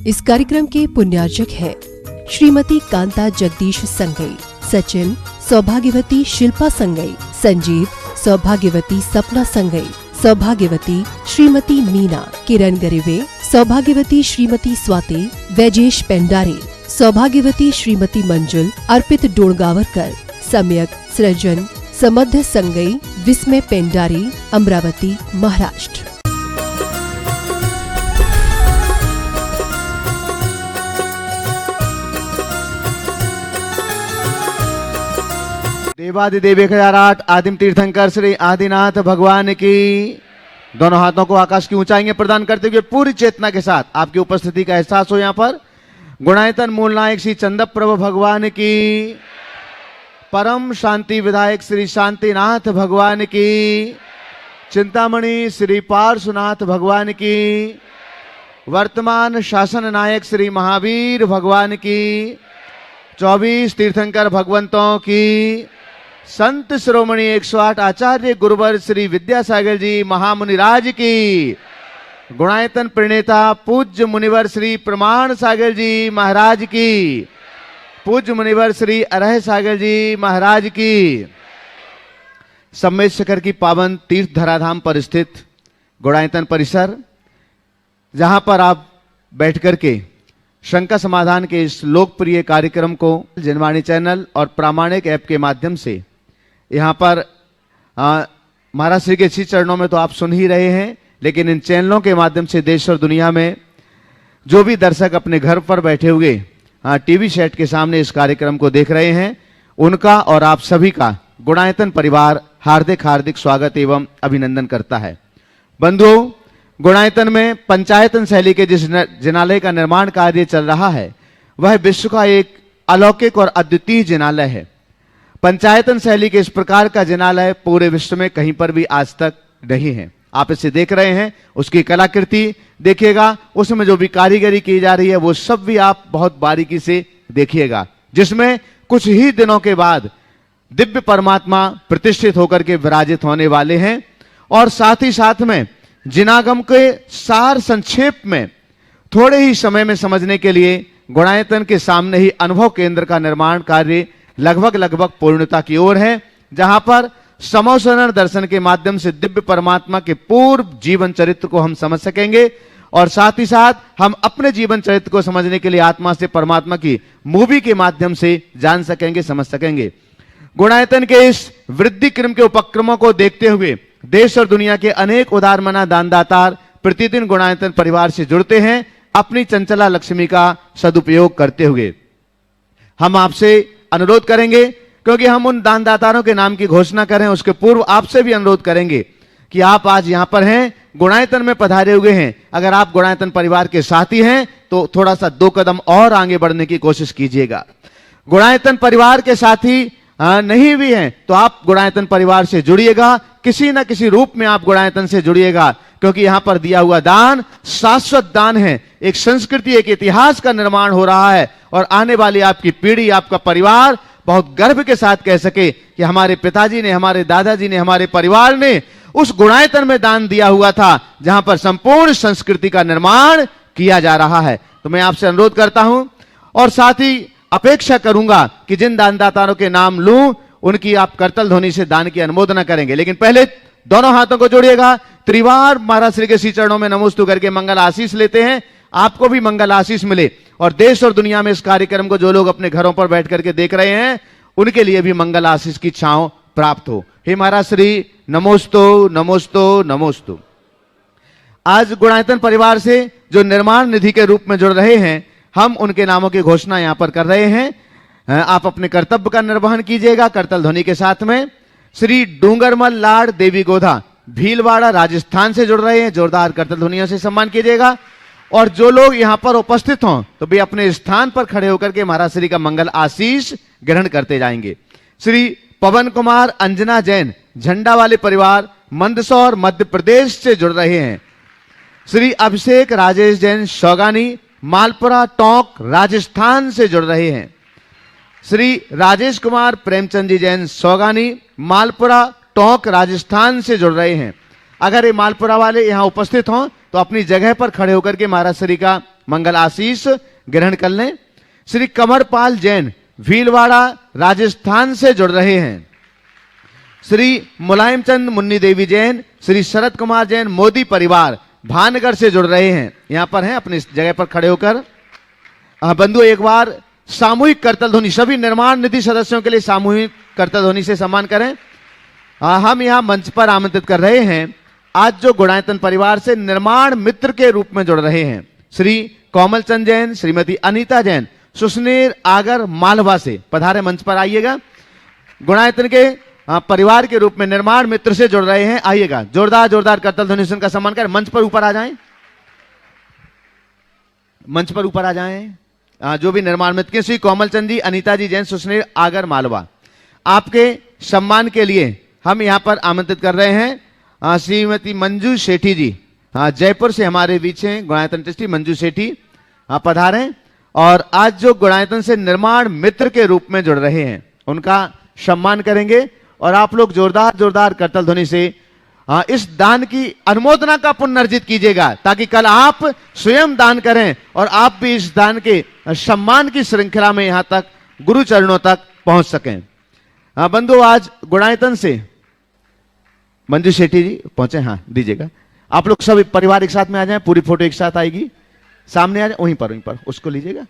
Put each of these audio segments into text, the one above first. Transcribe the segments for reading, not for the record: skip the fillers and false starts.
इस कार्यक्रम के पुण्यार्चक है श्रीमती कांता जगदीश संगई, सचिन सौभाग्यवती शिल्पा संगई, संजीव सौभाग्यवती सपना संगई, सौभाग्यवती श्रीमती मीना, किरण गरिवे सौभाग्यवती श्रीमती स्वाति, वैजेश पेंडारे सौभाग्यवती श्रीमती मंजुल, अर्पित डोणगावरकर, सम्यक सृजन समध्य संगई, विस्मय पेंडारी, अमरावती, महाराष्ट्र। देवादिदेव 1008 आदिम तीर्थंकर श्री आदिनाथ भगवान की। दोनों हाथों को आकाश की ऊंचाई में प्रदान करते हुए पूरी चेतना के साथ आपकी उपस्थिति का एहसास हो। यहाँ पर गुणायतन मूल नायक श्री चंद्रप्रभु भगवान की, परम शांति विधायक श्री शांतिनाथ भगवान की, चिंतामणि श्री पार्श्वनाथ भगवान की, वर्तमान शासन नायक श्री महावीर भगवान की, 24 तीर्थंकर भगवंतों की, संत शिरोमणि 108 आचार्य गुरुवर श्री विद्यासागर जी महामुनिराज की, गुणायतन प्रणेता पूज्य मुनिवर श्री प्रमाण सागर जी महाराज की, पूज्य मुनिवर श्री अरह सागर जी महाराज की, सम्मेद शिखर की पावन तीर्थ धराधाम पर स्थित गुणायतन परिसर, जहां पर आप बैठ करके शंका समाधान के इस लोकप्रिय कार्यक्रम को जनवाणी चैनल और प्रामाणिक ऐप के माध्यम से यहाँ पर महाराज श्री के श्री चरणों में तो आप सुन ही रहे हैं, लेकिन इन चैनलों के माध्यम से देश और दुनिया में जो भी दर्शक अपने घर पर बैठे हुए टीवी सेट के सामने इस कार्यक्रम को देख रहे हैं, उनका और आप सभी का गुणायतन परिवार हार्दिक हार्दिक स्वागत एवं अभिनंदन करता है। बंधुओं, गुणायतन में पंचायतन शैली के जिस जिनालय का निर्माण कार्य चल रहा है, वह विश्व का एक अलौकिक और अद्वितीय जिनालय है। पंचायतन शैली के इस प्रकार का जिनालय पूरे विश्व में कहीं पर भी आज तक नहीं है। आप इसे देख रहे हैं, उसकी कलाकृति देखिएगा, उसमें जो भी कारीगरी की जा रही है वो सब भी आप बहुत बारीकी से देखिएगा, जिसमें कुछ ही दिनों के बाद दिव्य परमात्मा प्रतिष्ठित होकर के विराजित होने वाले हैं। और साथ ही साथ में जिनागम के सार संक्षेप में थोड़े ही समय में समझने के लिए गुणायतन के सामने ही अनुभव केंद्र का निर्माण कार्य लगभग पूर्णता की ओर है, जहां पर समोसरण दर्शन के माध्यम से दिव्य परमात्मा के पूर्व जीवन चरित्र को हम समझ सकेंगे और साथ ही साथ हम अपने जीवन चरित्र को समझने के लिए आत्मा से परमात्मा की मूवी के माध्यम से जान सकेंगे, समझ सकेंगे। गुणायतन के इस वृद्धि क्रम के उपक्रमों को देखते हुए देश और दुनिया के अनेक उदारमना दानदातार प्रतिदिन गुणायतन परिवार से जुड़ते हैं, अपनी चंचला लक्ष्मी का सदुपयोग करते हुए। हम आपसे अनुरोध करेंगे, क्योंकि हम उन दानदातारों के नाम की घोषणा करें उसके पूर्व आपसे भी अनुरोध करेंगे कि आप आज यहां पर हैं, गुणायतन में पधारे हुए हैं। अगर आप गुणायतन परिवार के साथी हैं तो थोड़ा सा 2 कदम और आगे बढ़ने की कोशिश कीजिएगा। गुणायतन परिवार के साथी नहीं भी हैं तो आप गुणायतन परिवार से जुड़िएगा, किसी ना किसी रूप में आप गुणायतन से जुड़िएगा, क्योंकि यहां पर दिया हुआ दान शाश्वत दान है। एक संस्कृति, एक इतिहास का निर्माण हो रहा है और आने वाली आपकी पीढ़ी, आपका परिवार बहुत गर्व के साथ कह सके कि हमारे पिताजी ने, हमारे दादाजी ने, हमारे परिवार ने उस गुणायतन में दान दिया हुआ था जहां पर संपूर्ण संस्कृति का निर्माण किया जा रहा है। तो मैं आपसे अनुरोध करता हूं और साथ ही अपेक्षा करूंगा कि जिन दानदाताओं के नाम लूं उनकी आप करतल ध्वनि से दान की अनुमोदना करेंगे। लेकिन पहले दोनों हाथों को जोड़िएगा, त्रिवार महाराज श्री के श्री चरणों में नमोस्तु करके मंगल आशीष लेते हैं। आपको भी मंगल आशीष मिले और देश और दुनिया में इस कार्यक्रम को जो लोग अपने घरों पर बैठ करके देख रहे हैं उनके लिए भी मंगल आशीष की छांव प्राप्त हो। हे महाराज श्री, नमोस्तु नमोस्तु नमोस्तु। आज गुणायतन परिवार से जो निर्माण निधि के रूप में जुड़ रहे हैं, हम उनके नामों की घोषणा यहां पर कर रहे हैं। आप अपने कर्तव्य का निर्वहन कीजिएगा करतल ध्वनि के साथ में। श्री डूंगरमल लाड देवी गोधा भीलवाड़ा राजस्थान से जुड़ रहे हैं, जोरदार करतल ध्वनियों से सम्मान कीजिएगा। और जो लोग यहां पर उपस्थित हों तो भी अपने स्थान पर खड़े होकर के महाराज श्री का मंगल आशीष ग्रहण करते जाएंगे। श्री पवन कुमार अंजना जैन झंडा वाले परिवार मंदसौर मध्य प्रदेश से जुड़ रहे हैं। श्री अभिषेक राजेश जैन शौगानी मालपुरा टोंक राजस्थान से जुड़ रहे हैं। श्री राजेश कुमार प्रेमचंद जी जैन सौगानी मालपुरा टोंक राजस्थान से जुड़ रहे हैं। अगर ये मालपुरा वाले यहां उपस्थित हों तो अपनी जगह पर खड़े होकर के महाराज श्री का मंगल आशीष ग्रहण कर लें। श्री कमरपाल जैन भीलवाड़ा राजस्थान से जुड़ रहे हैं। श्री मुलायम चंद मुन्नी देवी जैन, श्री शरद कुमार जैन मोदी परिवार भानगढ़ से जुड़ रहे हैं। यहां पर हैं, अपनी जगह पर खड़े होकर बंधु एक बार सामूहिक करतल ध्वनि, सभी निर्माण निधि सदस्यों के लिए सामूहिक करतल ध्वनि से सम्मान करें। हम यहां मंच पर आमंत्रित कर रहे हैं आज जो गुणायतन परिवार से निर्माण मित्र के रूप में जुड़ रहे हैं श्री कोमल चंद जैन, श्रीमती अनीता जैन सुसनेर आगर मालवा से पधारे, मंच पर आइएगा। गुणायतन के परिवार के रूप में निर्माण मित्र से जुड़ रहे हैं, आइएगा। जोरदार जोरदार करतल ध्वनि से उनका सम्मान करें। मंच पर ऊपर आ जाएं, मंच पर ऊपर आ जाएं। जो भी निर्माण मित्र के श्री कोमल चंद जी, अनीता जी जैन सुसनेर आगर मालवा, आपके सम्मान के लिए हम यहां पर आमंत्रित कर रहे हैं श्रीमती मंजू सेठी जी, जयपुर से हमारे बीच हैं गुणायतन ट्रस्टी मंजू सेठी, पधारें। और आज जो गुणायतन से निर्माण मित्र के रूप में जुड़ रहे हैं उनका सम्मान करेंगे। और आप लोग जोरदार जोरदार करतल ध्वनि से इस दान की अनुमोदना का पुण्य अर्जित कीजिएगा, ताकि कल आप स्वयं दान करें और आप भी इस दान के सम्मान की श्रृंखला में यहां तक गुरु चरणों तक पहुंच सकें। बंधु आज गुणायतन से मंजू शेट्टी जी पहुंचे, हाँ दीजिएगा। आप लोग सब परिवार एक साथ में आ जाएं, पूरी फोटो एक साथ आएगी, सामने आ जाए, वहीं पर उसको लीजिएगा।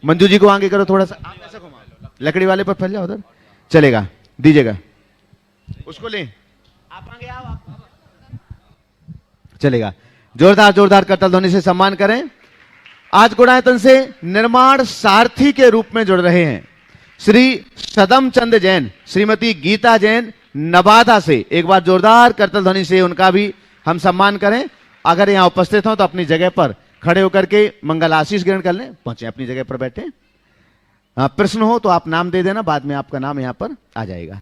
मंजू जी को आगे करो थोड़ा सा, ऐसा घुमाओ, लकड़ी वाले पर फैल जाओ, उधर चलेगा, दीजिएगा उसको, ले आप आगे आओ, चलेगा। जोरदार जोरदार करतल ध्वनि से सम्मान करें। आज गुणायतन से निर्माण सारथी के रूप में जुड़ रहे हैं श्री सदम चंद जैन, श्रीमती गीता जैन नवादा से। एक बार जोरदार करतल ध्वनि से उनका भी हम सम्मान करें। अगर यहां उपस्थित हो तो अपनी जगह पर खड़े होकर के मंगल आशीष ग्रहण कर लें, पहुंचे अपनी जगह पर बैठे। प्रश्न हो तो आप नाम दे देना, बाद में आपका नाम यहां पर आ जाएगा।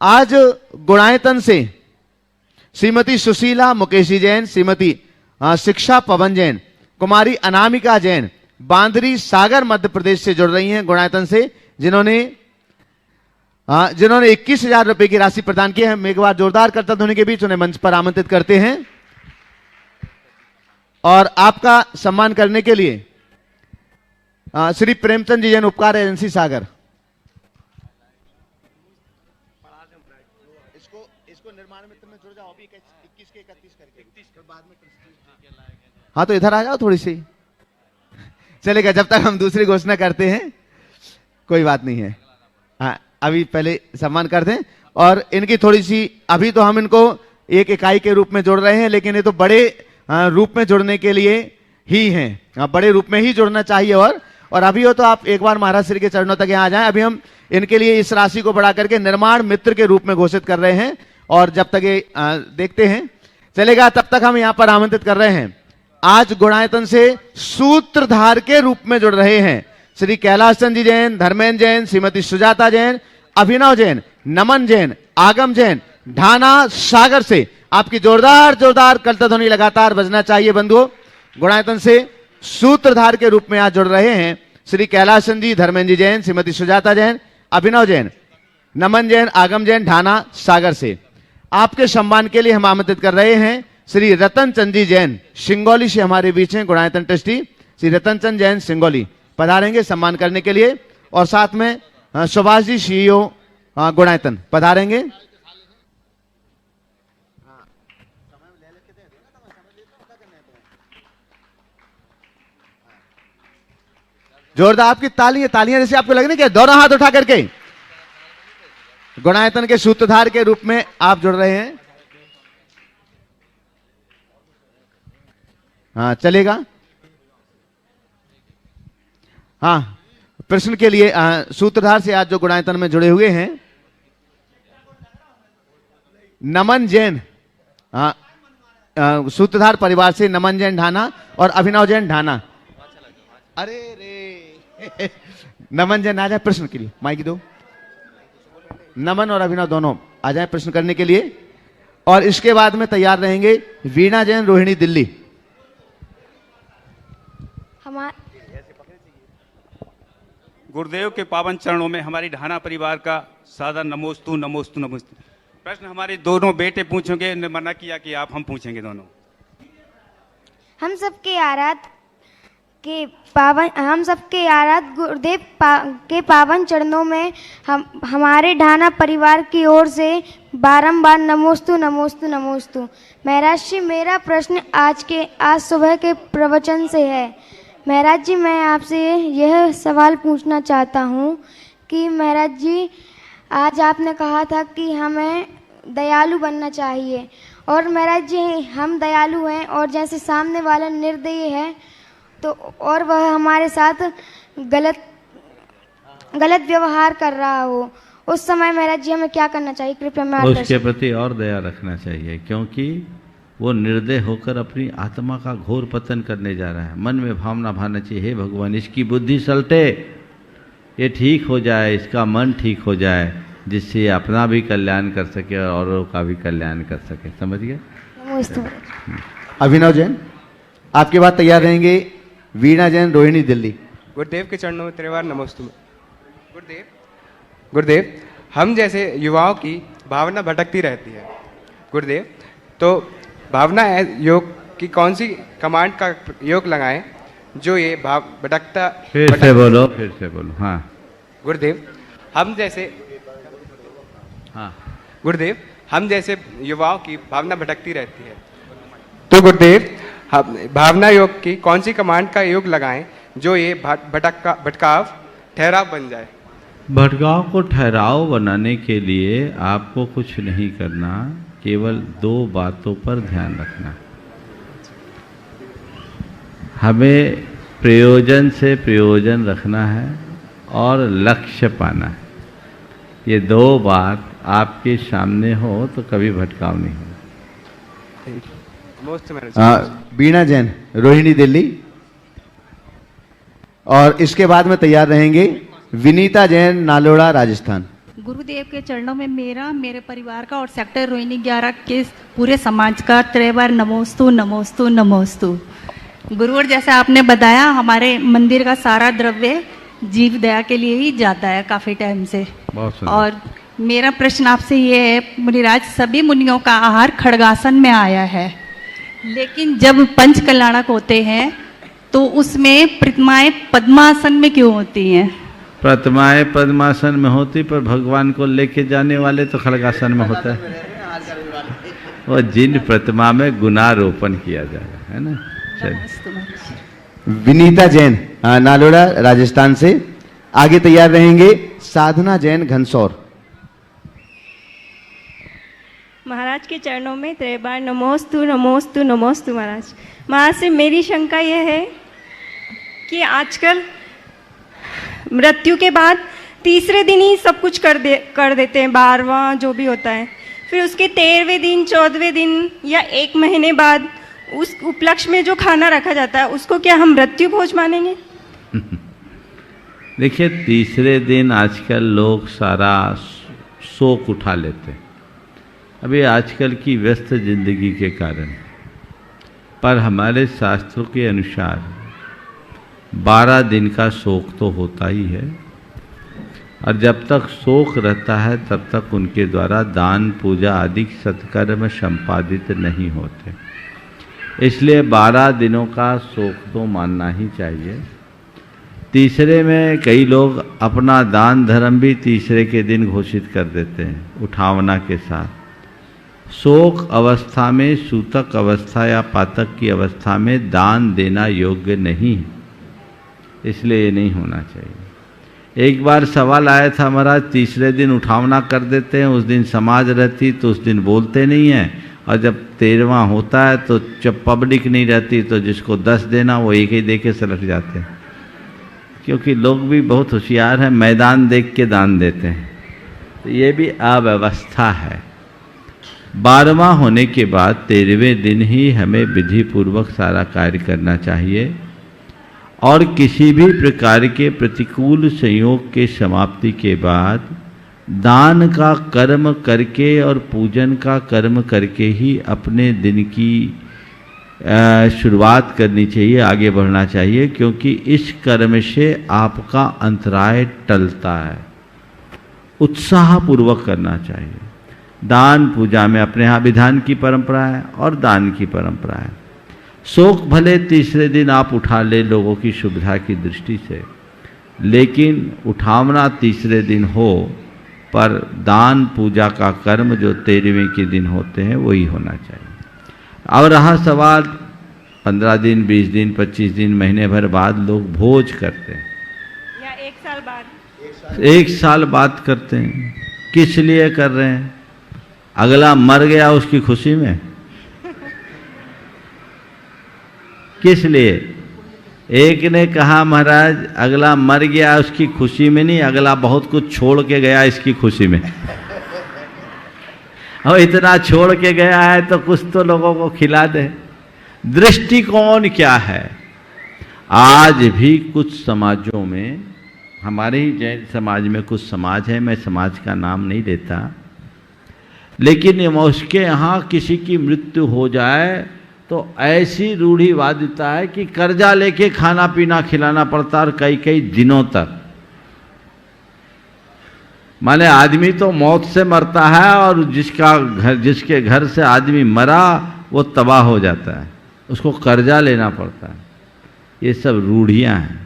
आज गुणायतन से श्रीमती सुशीला मुकेशी जैन, श्रीमती शिक्षा पवन जैन, कुमारी अनामिका जैन बांदरी सागर मध्य प्रदेश से जुड़ रही हैं गुणायतन से, जिन्होंने 21,000 रुपए की राशि प्रदान की है। हम एक बार जोरदार करतल ध्वनि के बीच उन्हें मंच पर आमंत्रित करते हैं। और आपका सम्मान करने के लिए श्री प्रेमचंद जी जैन उपकार एजेंसी सागर, इसको निर्माण मित्र में जुड़ जाओ, अभी 21 के 31 करके, तो बाद में हाँ तो इधर आ जाओ थोड़ी सी, चलेगा जब तक हम दूसरी घोषणा करते हैं, कोई बात नहीं है। हाँ अभी पहले सम्मान कर दें। और इनकी थोड़ी सी, अभी तो हम इनको एक इकाई के रूप में जोड़ रहे हैं, लेकिन ये तो बड़े रूप में जुड़ने के लिए ही हैं, बड़े रूप में ही जुड़ना चाहिए। और अभी हो तो आप एक बार महाराज श्री के चरणों तक यहाँ आ जाएं। अभी हम इनके लिए इस राशि को बढ़ा करके निर्माण मित्र के रूप में घोषित कर रहे हैं, और जब तक ये देखते हैं चलेगा, तब तक हम यहाँ पर आमंत्रित कर रहे हैं। आज गुणायतन से सूत्रधार के रूप में जुड़ रहे हैं श्री कैलाश चंद जी जैन, धर्मेंद्र जैन, श्रीमती सुजाता जैन, अभिनव जैन, नमन जैन, आगम जैन ढाना सागर से। आपकी जोरदार जोरदार करतल ध्वनि लगातार बजना चाहिए बंधुओं। गुणायतन से सूत्रधार के रूप में आज जुड़ रहे हैं श्री कैलाश चंद जी, धर्मेंद्र जी जैन, श्रीमती सुजाता जैन, अभिनव जैन, नमन जैन, आगम जैन ढाना सागर से। आपके सम्मान के लिए हम आमंत्रित कर रहे हैं श्री रतन चंद जी जैन, सिंगौली से हमारे बीच हैं गुणायतन ट्रस्टी श्री रतन चंद जैन सिंगौली, पधारेंगे सम्मान करने के लिए। और साथ में सुभाष जी सीईओ गुणायतन पधारेंगे। जोरदार आपकी तालियां जैसे आपको लग रही है, दोनों हाथ उठा करके गुणायतन के सूत्रधार के रूप में आप जुड़ रहे हैं। हाँ चलेगा। हाँ प्रश्न के लिए सूत्रधार से आज जो गुणायतन में जुड़े हुए हैं नमन जैन, सूत्रधार परिवार से नमन जैन ढाना और अभिनव जैन ढाना। अरे रे नमन जैन आ जाए प्रश्न के लिए, माइक दो। नमन और अभिनव दोनों आ जाए प्रश्न करने के लिए। और इसके बाद में तैयार रहेंगे वीणा जैन, रोहिणी दिल्ली। गुरुदेव के पावन चरणों में हमारी ढाना परिवार का सादर नमोस्तु नमोस्तु नमोस्तु। प्रश्न हमारे दोनों बेटे पूछेंगे, मना किया कि आप हम पूछेंगे दोनों। हम सबके आराध्य के पावन हम सबके आराध्य गुरुदेव के पावन चरणों में हमारे ढाना परिवार की ओर से बारंबार नमोस्तु नमोस्तु नमोस्तु। महाराज जी, मेरा प्रश्न आज सुबह के प्रवचन से है। महाराज जी, मैं आपसे यह सवाल पूछना चाहता हूँ कि महाराज जी, आज आपने कहा था कि हमें दयालु बनना चाहिए, और महाराज जी हम दयालु हैं और जैसे सामने वाला निर्दयी है तो और वह हमारे साथ गलत व्यवहार कर रहा हो, उस समय महाराज जी हमें क्या करना चाहिए? कृपया मार्गदर्शन। उसके प्रति और दया रखना चाहिए, क्योंकि वो निर्दय होकर अपनी आत्मा का घोर पतन करने जा रहा है। मन में भावना भावना चाहिए, हे भगवान इसकी बुद्धि सलटे, ये ठीक हो जाए, इसका मन ठीक हो जाए, जिससे ये अपना भी कल्याण कर सके और औरों का भी कल्याण कर सके। समझ गए? अभिनव जैन, आपके बाद तैयार रहेंगे वीणा जैन, रोहिणी दिल्ली। गुरुदेव के चरणों में त्रिवार नमोस्तु। गुरुदेव, हम जैसे युवाओं की भावना भटकती रहती है गुरुदेव, तो भावना योग की कौन सी कमांड का योग लगाएं जो ये भटकता फिर से बोलो। हाँ गुरुदेव, हम जैसे युवाओं की भावना भटकती रहती है, तो गुरुदेव भावना योग की कौन सी कमांड का योग लगाएं जो ये भटकाव ठहराव बन जाए? भटकाव को ठहराव बनाने के लिए आपको कुछ नहीं करना, केवल 2 बातों पर ध्यान रखना। हमें प्रयोजन से प्रयोजन रखना है और लक्ष्य पाना है। ये 2 बात आपके सामने हो तो कभी भटकाव नहीं हो। वीणा जैन, रोहिणी दिल्ली, और इसके बाद में तैयार रहेंगे विनीता जैन, नालोड़ा, राजस्थान। गुरुदेव के चरणों में मेरे परिवार का और सेक्टर रोहिणी 11 के पूरे समाज का त्रिवार नमोस्तु नमोस्तु नमोस्तु। गुरुवर, जैसे आपने बताया, हमारे मंदिर का सारा द्रव्य जीव दया के लिए ही जाता है काफ़ी टाइम से। और मेरा प्रश्न आपसे ये है मुनिराज, सभी मुनियों का आहार खड्गासन में आया है, लेकिन जब पंच कल्याणक होते हैं तो उसमें प्रतिमाएं पद्मासन में क्यों होती हैं? प्रतिमाएं पद्मासन में होती, पर भगवान को लेके जाने वाले तो खड्गासन में होता है। और जिन प्रतिमा में गुणारोपण किया जाएगा, है ना। चलिए, विनीता जैन, नालोड़ा, राजस्थान से। आगे तैयार रहेंगे साधना जैन, घनसौर। महाराज के चरणों में त्रिबार नमोस्तु नमोस्तु नमोस्तु। महाराज से मेरी शंका यह है कि आजकल मृत्यु के बाद तीसरे दिन ही सब कुछ कर देते हैं, 12वां जो भी होता है, फिर उसके 13वें दिन 14वें दिन या 1 महीने बाद उस उपलक्ष्य में जो खाना रखा जाता है उसको क्या हम मृत्यु भोज मानेंगे? देखिए, तीसरे दिन आजकल लोग सारा शोक उठा लेते हैं, अभी आजकल की व्यस्त जिंदगी के कारण। पर हमारे शास्त्रों के अनुसार 12 दिन का शोक तो होता ही है, और जब तक शोक रहता है तब तक उनके द्वारा दान पूजा आदि सत्कर्म संपादित नहीं होते। इसलिए 12 दिनों का शोक तो मानना ही चाहिए। तीसरे में कई लोग अपना दान धर्म भी तीसरे के दिन घोषित कर देते हैं उठावना के साथ। शोक अवस्था में, सूतक अवस्था या पातक की अवस्था में दान देना योग्य नहीं है, इसलिए ये नहीं होना चाहिए। एक बार सवाल आया था, महाराज तीसरे दिन उठावना कर देते हैं, उस दिन समाज रहती तो उस दिन बोलते नहीं हैं, और जब 13वां होता है तो जब पब्लिक नहीं रहती तो जिसको 10 देना वो एक ही दे के सलट जाते हैं, क्योंकि लोग भी बहुत होशियार हैं, मैदान देख के दान देते हैं। तो ये भी अव्यवस्था है। 12वां होने के बाद 13वें दिन ही हमें विधि पूर्वक सारा कार्य करना चाहिए, और किसी भी प्रकार के प्रतिकूल संयोग के समाप्ति के बाद दान का कर्म करके और पूजन का कर्म करके ही अपने दिन की शुरुआत करनी चाहिए, आगे बढ़ना चाहिए, क्योंकि इस कर्म से आपका अंतराय टलता है। उत्साहपूर्वक करना चाहिए। दान पूजा में अपने यहाँ विधान की परंपरा है और दान की परंपरा है। शोक भले तीसरे दिन आप उठा ले लोगों की सुविधा की दृष्टि से, लेकिन उठावना तीसरे दिन हो, पर दान पूजा का कर्म जो 13वें के दिन होते हैं वही होना चाहिए। और रहा सवाल 15 दिन, 20 दिन, 25 दिन, महीने भर बाद लोग भोज करते हैं या 1 साल बाद, 1 साल बाद करते हैं। किस लिए कर रहे हैं? अगला मर गया उसकी खुशी में? किस लिए? एक ने कहा महाराज अगला मर गया उसकी खुशी में नहीं, अगला बहुत कुछ छोड़ के गया इसकी खुशी में। और इतना छोड़ के गया है तो कुछ तो लोगों को खिला दे। दृष्टिकोण क्या है? आज भी कुछ समाजों में, हमारे ही जैन समाज में कुछ समाज है, मैं समाज का नाम नहीं लेता, लेकिन उसके यहाँ किसी की मृत्यु हो जाए तो ऐसी रूढ़िवादिता है कि कर्जा लेके खाना पीना खिलाना पड़ता और कई कई दिनों तक। माने आदमी तो मौत से मरता है और जिसके घर से आदमी मरा वो तबाह हो जाता है, उसको कर्जा लेना पड़ता है। ये सब रूढ़ियां हैं।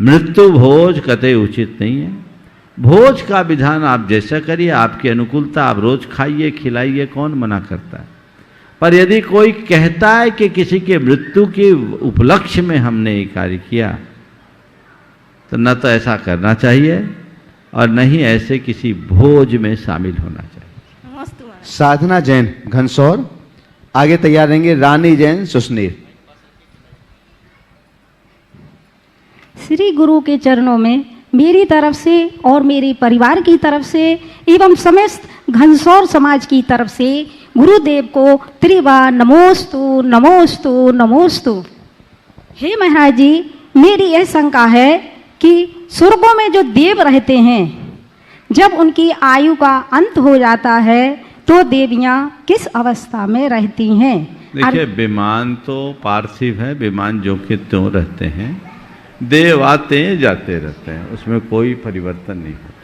मृत्यु भोज कतई उचित नहीं है। भोज का विधान आप जैसा करिए, आपकी अनुकूलता, आप रोज खाइए खिलाइए, कौन मना करता है। पर यदि कोई कहता है कि किसी के मृत्यु के उपलक्ष्य में हमने ये कार्य किया, तो न तो ऐसा करना चाहिए और न ही ऐसे किसी भोज में शामिल होना चाहिए। साधना जैन घनसौर, आगे तैयार रहेंगे रानी जैन सुसनेर। श्री गुरु के चरणों में मेरी तरफ से और मेरे परिवार की तरफ से एवं समस्त घनसौर समाज की तरफ से गुरुदेव को त्रिबार नमोस्तु नमोस्तु नमोस्तु। हे महाराज जी, मेरी यह शंका है कि स्वर्गों में जो देव रहते हैं, जब उनकी आयु का अंत हो जाता है तो देवियां किस अवस्था में रहती हैं? देखिए, विमान तो पार्थिव है, विमान जो कि त्यों रहते हैं, देव आते हैं जाते रहते हैं, उसमें कोई परिवर्तन नहीं होता।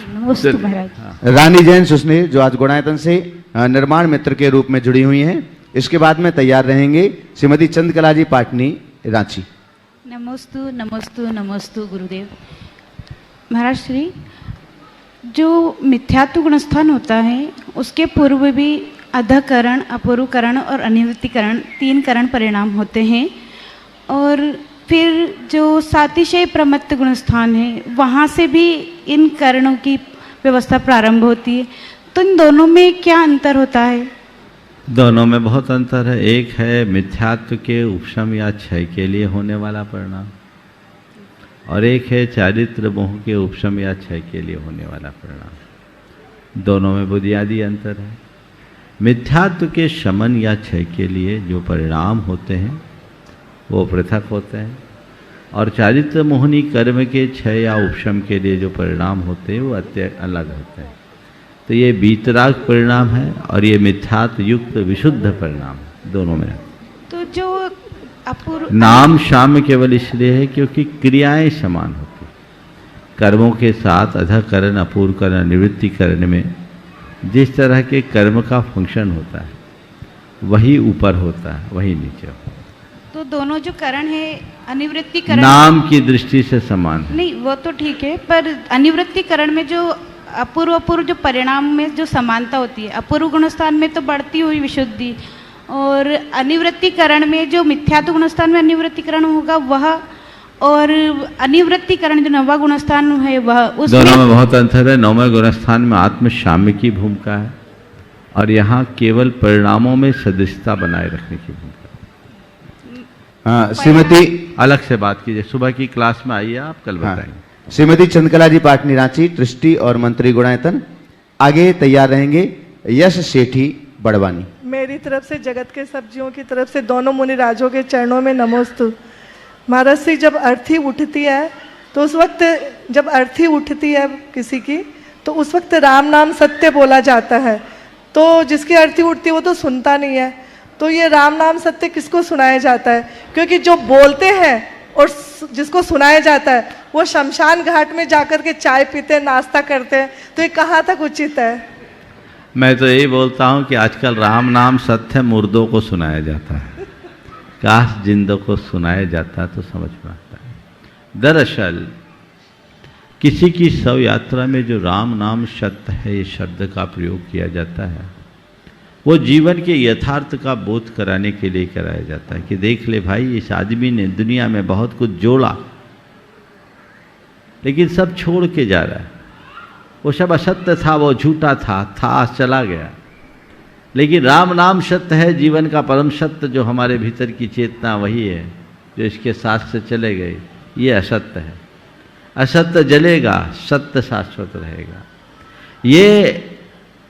नमोस्तु महाराज। रानी जैन सुसनेर जो आज गुणायतन से निर्माण मित्र के रूप में जुड़ी हुई हैं, इसके बाद में तैयार रहेंगे श्रीमती चंद्रकला जी पाटनी रांची। नमोस्तु नमोस्तु नमोस्तु गुरुदेव। महाराज श्री, जो मिथ्यात्व गुणस्थान होता है उसके पूर्व भी अधकरण, अपूर्वकरण और अनिवृत्तिकरण 3 करण परिणाम होते हैं, और फिर जो सातिशय प्रमत्त गुणस्थान है वहाँ से भी इन करणों की व्यवस्था प्रारंभ होती है। तो इन दोनों में क्या अंतर होता है? दोनों में बहुत अंतर है। एक है मिथ्यात्व के उपशम या क्षय के लिए होने वाला परिणाम, और एक है चारित्र मोह के उपशम या क्षय के लिए होने वाला परिणाम। दोनों में बुनियादी अंतर है। मिथ्यात्व के शमन या क्षय के लिए जो परिणाम होते हैं वो पृथक होते हैं, और चारित्र मोहनी कर्म के क्षय या उपशम के लिए जो परिणाम होते हैं वो अलग होते हैं। तो ये वीतराग परिणाम है और ये मिथ्यात्व युक्त विशुद्ध परिणाम, दोनों में। तो जो अपूर्व नाम शाम्य केवल इसलिए है क्योंकि क्रियाएं समान होती हैं। कर्मों के साथ अधकरण, अपूर्वकरण, निवृत्तिकरण में जिस तरह के कर्म का फंक्शन होता है वही ऊपर होता है, वही नीचे होता है। तो दोनों जो करण है अनिवृत्तिकरण नाम की दृष्टि से समान है। नहीं, वो तो ठीक है, पर अनिवृत्तिकरण में जो अपूर्व जो परिणाम में जो समानता होती है, अपूर्व गुणस्थान में तो बढ़ती हुई विशुद्धि, और अनिवृत्तिकरण में जो मिथ्यात्व गुणस्थान में अनिवृत्तिकरण होगा वह, और अनिवृत्तिकरण जो नवा गुणस्थान है वह, उस दोनों में बहुत अंतर है। नौवें गुणस्थान में आत्म शाम्य की भूमिका है और यहाँ केवल परिणामों में सदस्यता बनाए रखने की भूमिका। श्रीमती अलग से बात कीजिए, सुबह की क्लास में आइए, आप कल बताएंगे। श्रीमती चंद्रकला जी पाटनी रांची, ट्रस्टी और मंत्री गुणायतन। आगे तैयार रहेंगे यश सेठी बड़वानी। मेरी तरफ से जगत के सब जीवों की तरफ से दोनों मुनि राजों के चरणों में नमोस्तु। महाराज से जब अर्थी उठती है तो उस वक्त, जब अर्थी उठती है किसी की, तो उस वक्त राम नाम सत्य बोला जाता है। तो जिसकी अर्थी उठती है वो तो सुनता नहीं है, तो ये राम नाम सत्य किसको सुनाया जाता है? क्योंकि जो बोलते हैं और जिसको सुनाया जाता है वो शमशान घाट में जाकर के चाय पीते हैं, नाश्ता करते हैं, तो ये कहाँ तक उचित है? मैं तो यही बोलता हूँ कि आजकल राम नाम सत्य मुर्दों को सुनाया जाता है, काश जिंदों को सुनाया जाता तो समझ में आता है। दरअसल किसी की शव यात्रा में जो राम नाम सत्य है ये शब्द का प्रयोग किया जाता है, वो जीवन के यथार्थ का बोध कराने के लिए कराया जाता है कि देख ले भाई, इस आदमी ने दुनिया में बहुत कुछ जोड़ा लेकिन सब छोड़ के जा रहा है। वो सब असत्य था, वो झूठा था चला गया, लेकिन राम नाम सत्य है, जीवन का परम सत्य जो हमारे भीतर की चेतना वही है जो इसके साथ से चले गए। ये असत्य है, असत्य जलेगा, सत्य शाश्वत रहेगा। ये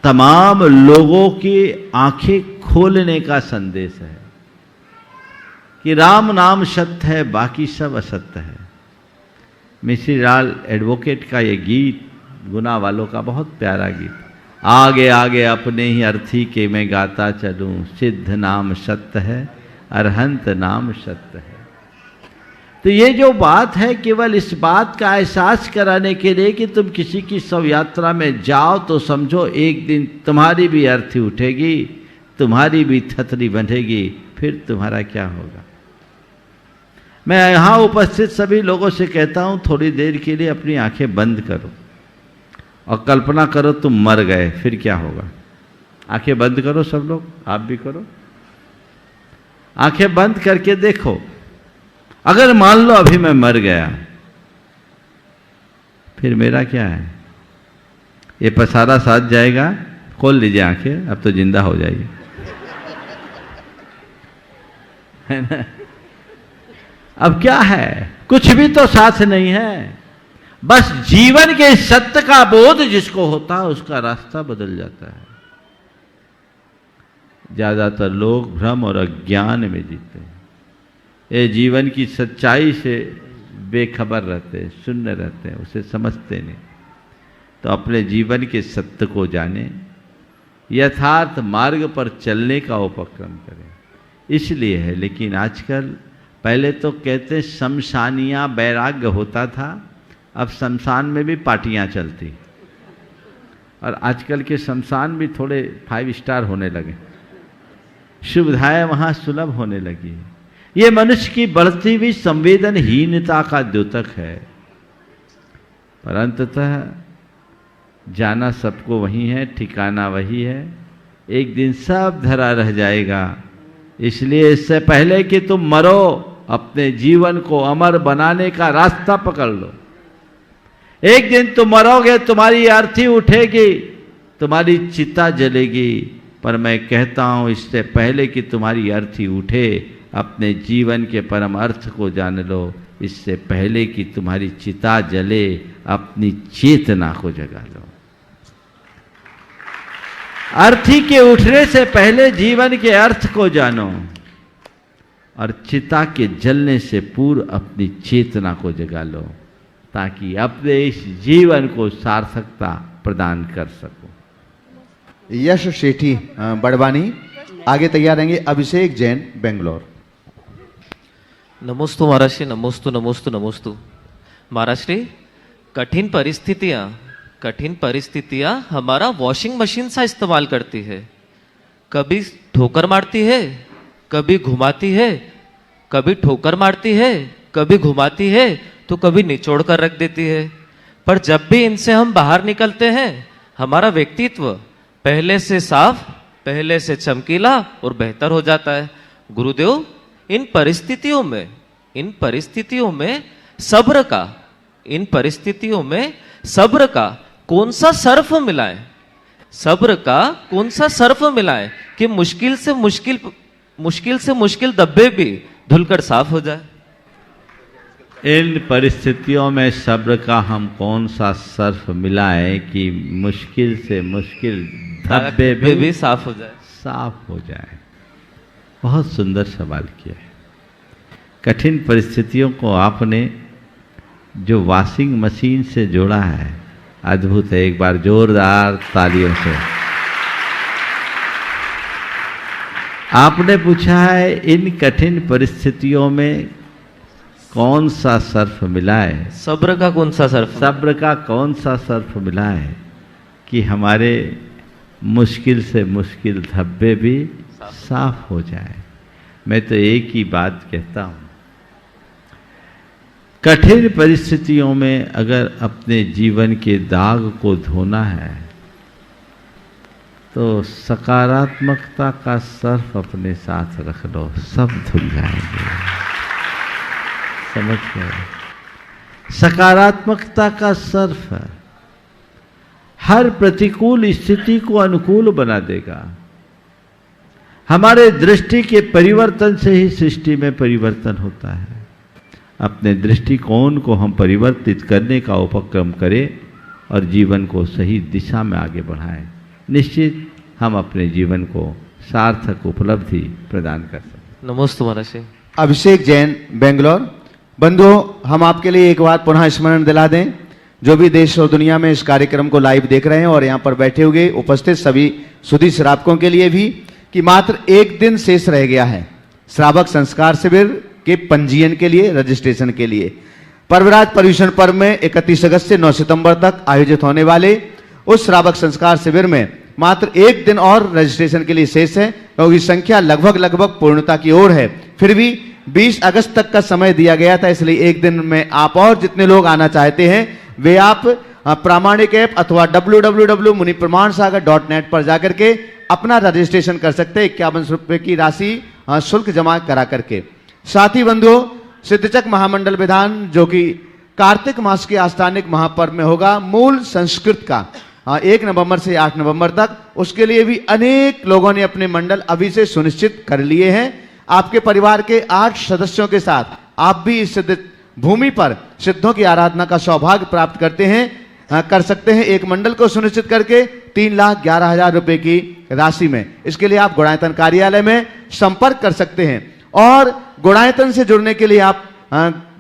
तमाम लोगों की आंखें खोलने का संदेश है कि राम नाम सत्य है, बाकी सब असत्य है। मिश्री लाल एडवोकेट का ये गीत गुना वालों का बहुत प्यारा गीत, आगे आगे अपने ही अर्थी के मैं गाता चलूं, सिद्ध नाम सत्य है, अरहंत नाम सत्य है। तो ये जो बात है केवल इस बात का एहसास कराने के लिए कि तुम किसी की शव यात्रा में जाओ तो समझो एक दिन तुम्हारी भी अर्थी उठेगी, तुम्हारी भी थतरी बंधेगी, फिर तुम्हारा क्या होगा। मैं यहाँ उपस्थित सभी लोगों से कहता हूँ थोड़ी देर के लिए अपनी आंखें बंद करो और कल्पना करो तुम मर गए, फिर क्या होगा। आंखें बंद करो सब लोग, आप भी करो। आंखें बंद करके देखो, अगर मान लो अभी मैं मर गया, फिर मेरा क्या है। ये पसारा साथ जाएगा, खोल लीजिए आंखें, अब तो जिंदा हो जाइए, है ना। अब क्या है, कुछ भी तो साथ नहीं है। बस जीवन के सत्य का बोध जिसको होता है उसका रास्ता बदल जाता है। ज्यादातर लोग भ्रम और अज्ञान में जीते हैं, ये जीवन की सच्चाई से बेखबर रहते हैं, शून्य रहते हैं, उसे समझते नहीं। तो अपने जीवन के सत्य को जाने, यथार्थ मार्ग पर चलने का उपक्रम करें, इसलिए है। लेकिन आजकल पहले तो कहते शमशानिया वैराग्य होता था, अब शमशान में भी पार्टियां चलती, और आजकल के शमशान भी थोड़े 5 स्टार होने लगे, सुविधाएं वहां सुलभ होने लगी। ये मनुष्य की बढ़ती हुई संवेदनहीनता का द्योतक है। पर अंततः जाना सबको वही है, ठिकाना वही है, एक दिन सब धरा रह जाएगा। इसलिए इससे पहले कि तुम मरो, अपने जीवन को अमर बनाने का रास्ता पकड़ लो। एक दिन तुम मरोगे, तुम्हारी अर्थी उठेगी, तुम्हारी चिता जलेगी, पर मैं कहता हूं इससे पहले कि तुम्हारी अर्थी उठे, अपने जीवन के परम अर्थ को जान लो। इससे पहले कि तुम्हारी चिता जले, अपनी चेतना को जगा लो। अर्थी के उठने से पहले जीवन के अर्थ को जानो, और चिता के जलने से पूर्व अपनी चेतना को जगा लो, ताकि अपने इस जीवन को सार्थकता प्रदान कर सको। यश सेठी बड़वानी, आगे तैयार रहेंगे अभिषेक जैन बेंगलोर। नमोस्तु महाराज श्री, नमोस्तु नमोस्तु नमोस्तु महाराज श्री। कठिन परिस्थितियां हमारा वॉशिंग मशीन सा इस्तेमाल करती है। कभी ठोकर मारती है, कभी घुमाती है, कभी ठोकर मारती है, कभी घुमाती है, तो कभी निचोड़ कर रख देती है। पर जब भी इनसे हम बाहर निकलते हैं, हमारा व्यक्तित्व पहले से साफ, पहले से चमकीला और बेहतर हो जाता है। गुरुदेव, इन परिस्थितियों में सब्र का कौन सा सर्फ मिलाएं? सब्र का कौन सा सर्फ मिलाएं कि मुश्किल से मुश्किल धब्बे भी धुलकर साफ हो जाए। इन परिस्थितियों में सब्र का हम कौन सा सर्फ मिलाएं कि मुश्किल से मुश्किल धब्बे भी साफ हो जाए। बहुत सुंदर सवाल किया है। कठिन परिस्थितियों को आपने जो वॉशिंग मशीन से जोड़ा है, अद्भुत है। एक बार जोरदार तालियों से। आपने पूछा है इन कठिन परिस्थितियों में कौन सा सर्फ मिलाए? सब्र का कौन सा सर्फ? सब्र का कौन सा सर्फ मिलाए कि हमारे मुश्किल से मुश्किल धब्बे भी साफ हो जाए। मैं तो एक ही बात कहता हूँ, कठिन परिस्थितियों में अगर अपने जीवन के दाग को धोना है तो सकारात्मकता का सर्फ अपने साथ रख लो, सब धुल जाएंगे। समझ गए? सकारात्मकता का सर्फ हर प्रतिकूल स्थिति को अनुकूल बना देगा। हमारे दृष्टि के परिवर्तन से ही सृष्टि में परिवर्तन होता है। अपने दृष्टिकोण को हम परिवर्तित करने का उपक्रम करें और जीवन को सही दिशा में आगे बढ़ाएं। निश्चित हम अपने जीवन को सार्थक उपलब्धि प्रदान कर सकते। नमस्ते महाराज जी। अभिषेक जैन, बेंगलोर। बंधुओं, हम आपके लिए एक बार पुनः स्मरण दिला दें, जो भी देश और दुनिया में इस कार्यक्रम को लाइव देख रहे हैं और यहाँ पर बैठे हुए उपस्थित सभी सुधी श्रावकों के लिए भी, कि मात्र एक दिन शेष रह गया है श्रावक संस्कार शिविर के पंजीयन के लिए, रजिस्ट्रेशन के लिए। पर्वराज पर्यूषण पर्व में 31 अगस्त से 9 सितंबर तक आयोजित होने वाले उस श्रावक संस्कार शिविर में मात्र एक दिन और रजिस्ट्रेशन के लिए शेष है, क्योंकि संख्या लगभग पूर्णता की ओर है। फिर भी 20 अगस्त तक का समय दिया गया था, इसलिए एक दिन में आप और जितने लोग आना चाहते हैं वे आप प्रामाणिक ऐप अथवा www.munipramansagar.net पर जाकर के अपना रजिस्ट्रेशन कर सकते हैं। 51 रुपए की राशि शुल्क जमा करा करके। साथ ही बंधुओं, सिद्धचक महामंडल विधान जो कि कार्तिक मास के आस्थानिक महापर्व में होगा, मूल संस्कृत का 1 नवंबर से 8 नवंबर तक, उसके लिए भी अनेक लोगों ने अपने मंडल अभी से सुनिश्चित कर लिए हैं। आपके परिवार के 8 सदस्यों के साथ आप भी इस सिद्ध भूमि पर सिद्धों की आराधना का सौभाग्य प्राप्त कर सकते हैं एक मंडल को सुनिश्चित करके 3,11,000 रुपए की राशि में। इसके लिए आप गुणायतन कार्यालय में संपर्क कर सकते हैं और गुणायतन से जुड़ने के लिए आप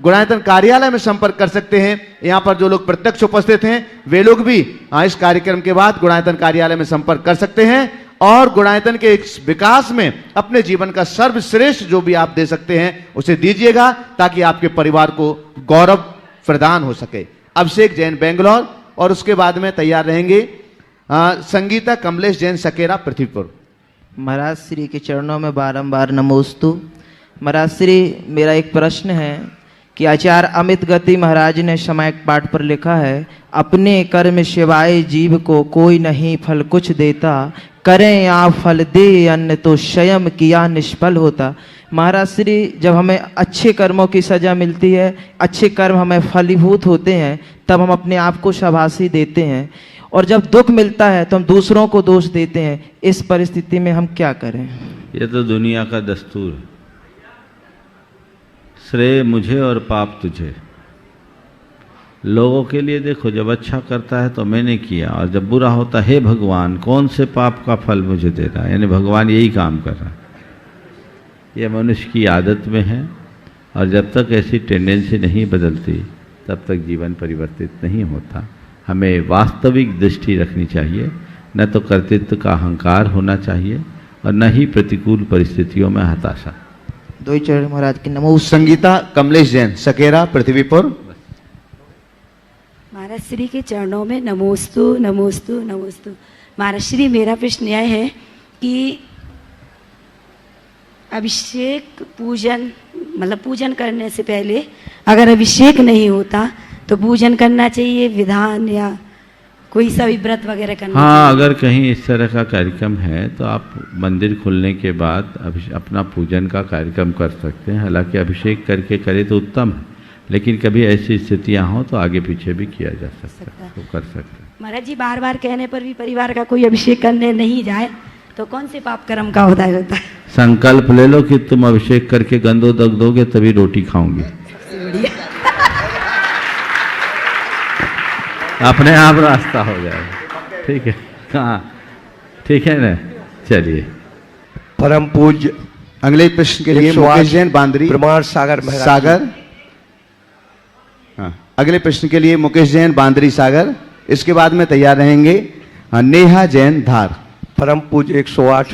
गुणायतन कार्यालय में संपर्क कर सकते हैं। यहाँ पर जो लोग प्रत्यक्ष उपस्थित हैं वे लोग भी इस कार्यक्रम के बाद गुणायतन कार्यालय में संपर्क कर सकते हैं और गुणायतन के विकास में अपने जीवन का सर्वश्रेष्ठ जो भी आप दे सकते हैं उसे दीजिएगा, ताकि आपके परिवार को गौरव प्रदान हो सके। अभिषेक जैन, बेंगलोर। और उसके बाद में तैयार रहेंगे संगीता कमलेश जैन, सकेरा, पृथ्वीपुर। महाराज श्री के चरणों में बारंबार नमोस्तु। महाराज श्री, मेरा एक प्रश्न है कि आचार्य अमित गति महाराज ने समायक पाठ पर लिखा है, अपने कर्म शिवाय जीव को कोई नहीं फल कुछ देता, करें या फल दे अन्न तो स्वयं किया निष्फल होता। महाराज श्री, जब हमें अच्छे कर्मों की सजा मिलती है, अच्छे कर्म हमें फलीभूत होते हैं, तब हम अपने आप को शाबाशी देते हैं, और जब दुख मिलता है तो हम दूसरों को दोष देते हैं। इस परिस्थिति में हम क्या करें? ये तो दुनिया का दस्तूर है, श्रेय मुझे और पाप तुझे। लोगों के लिए देखो, जब अच्छा करता है तो मैंने किया, और जब बुरा होता है, हे भगवान कौन से पाप का फल मुझे दे रहा है, यानी भगवान यही काम कर रहा है। यह मनुष्य की आदत में है, और जब तक ऐसी टेंडेंसी नहीं बदलती तब तक जीवन परिवर्तित नहीं होता। हमें वास्तविक दृष्टि रखनी चाहिए, न तो कर्तृत्व का अहंकार होना चाहिए और न ही प्रतिकूल परिस्थितियों में हताशा। दो चरण महाराज की नमो। संगीता कमलेश जैन, सकेरा, पृथ्वीपुर। महाराज श्री के चरणों में नमोस्तु नमोस्तु नमोस्तु। महाराज श्री, मेरा प्रश्न यह है कि अभिषेक पूजन, मतलब पूजन करने से पहले अगर अभिषेक नहीं होता तो पूजन करना चाहिए, विधान या कोई सा भी व्रत वगैरह करना चाहिए? हाँ, अगर कहीं इस तरह का कार्यक्रम है तो आप मंदिर खुलने के बाद अपना पूजन का कार्यक्रम कर सकते हैं। हालांकि अभिषेक करके करे तो उत्तम है, लेकिन कभी ऐसी स्थितियां हो तो आगे पीछे भी किया जा सकता है, तो कर सकते हैं। महाराज जी, बार बार कहने पर भी परिवार का कोई अभिषेक करने नहीं जाए तो कौन से पाप कर्म का होता है? संकल्प ले लो कि तुम अभिषेक करके गंदो दग दोगे तभी रोटी खाओगे, अपने आप रास्ता हो जाएगा। ठीक है, हाँ ठीक है ना। चलिए, परम पूज्य अगले प्रश्न के लिए मुकेश जैन, बांदरी, प्रमाण सागर सागर। हाँ, अगले प्रश्न के लिए मुकेश जैन, बांदरी, सागर। इसके बाद में तैयार रहेंगे नेहा जैन, धार। परम पूज्य 108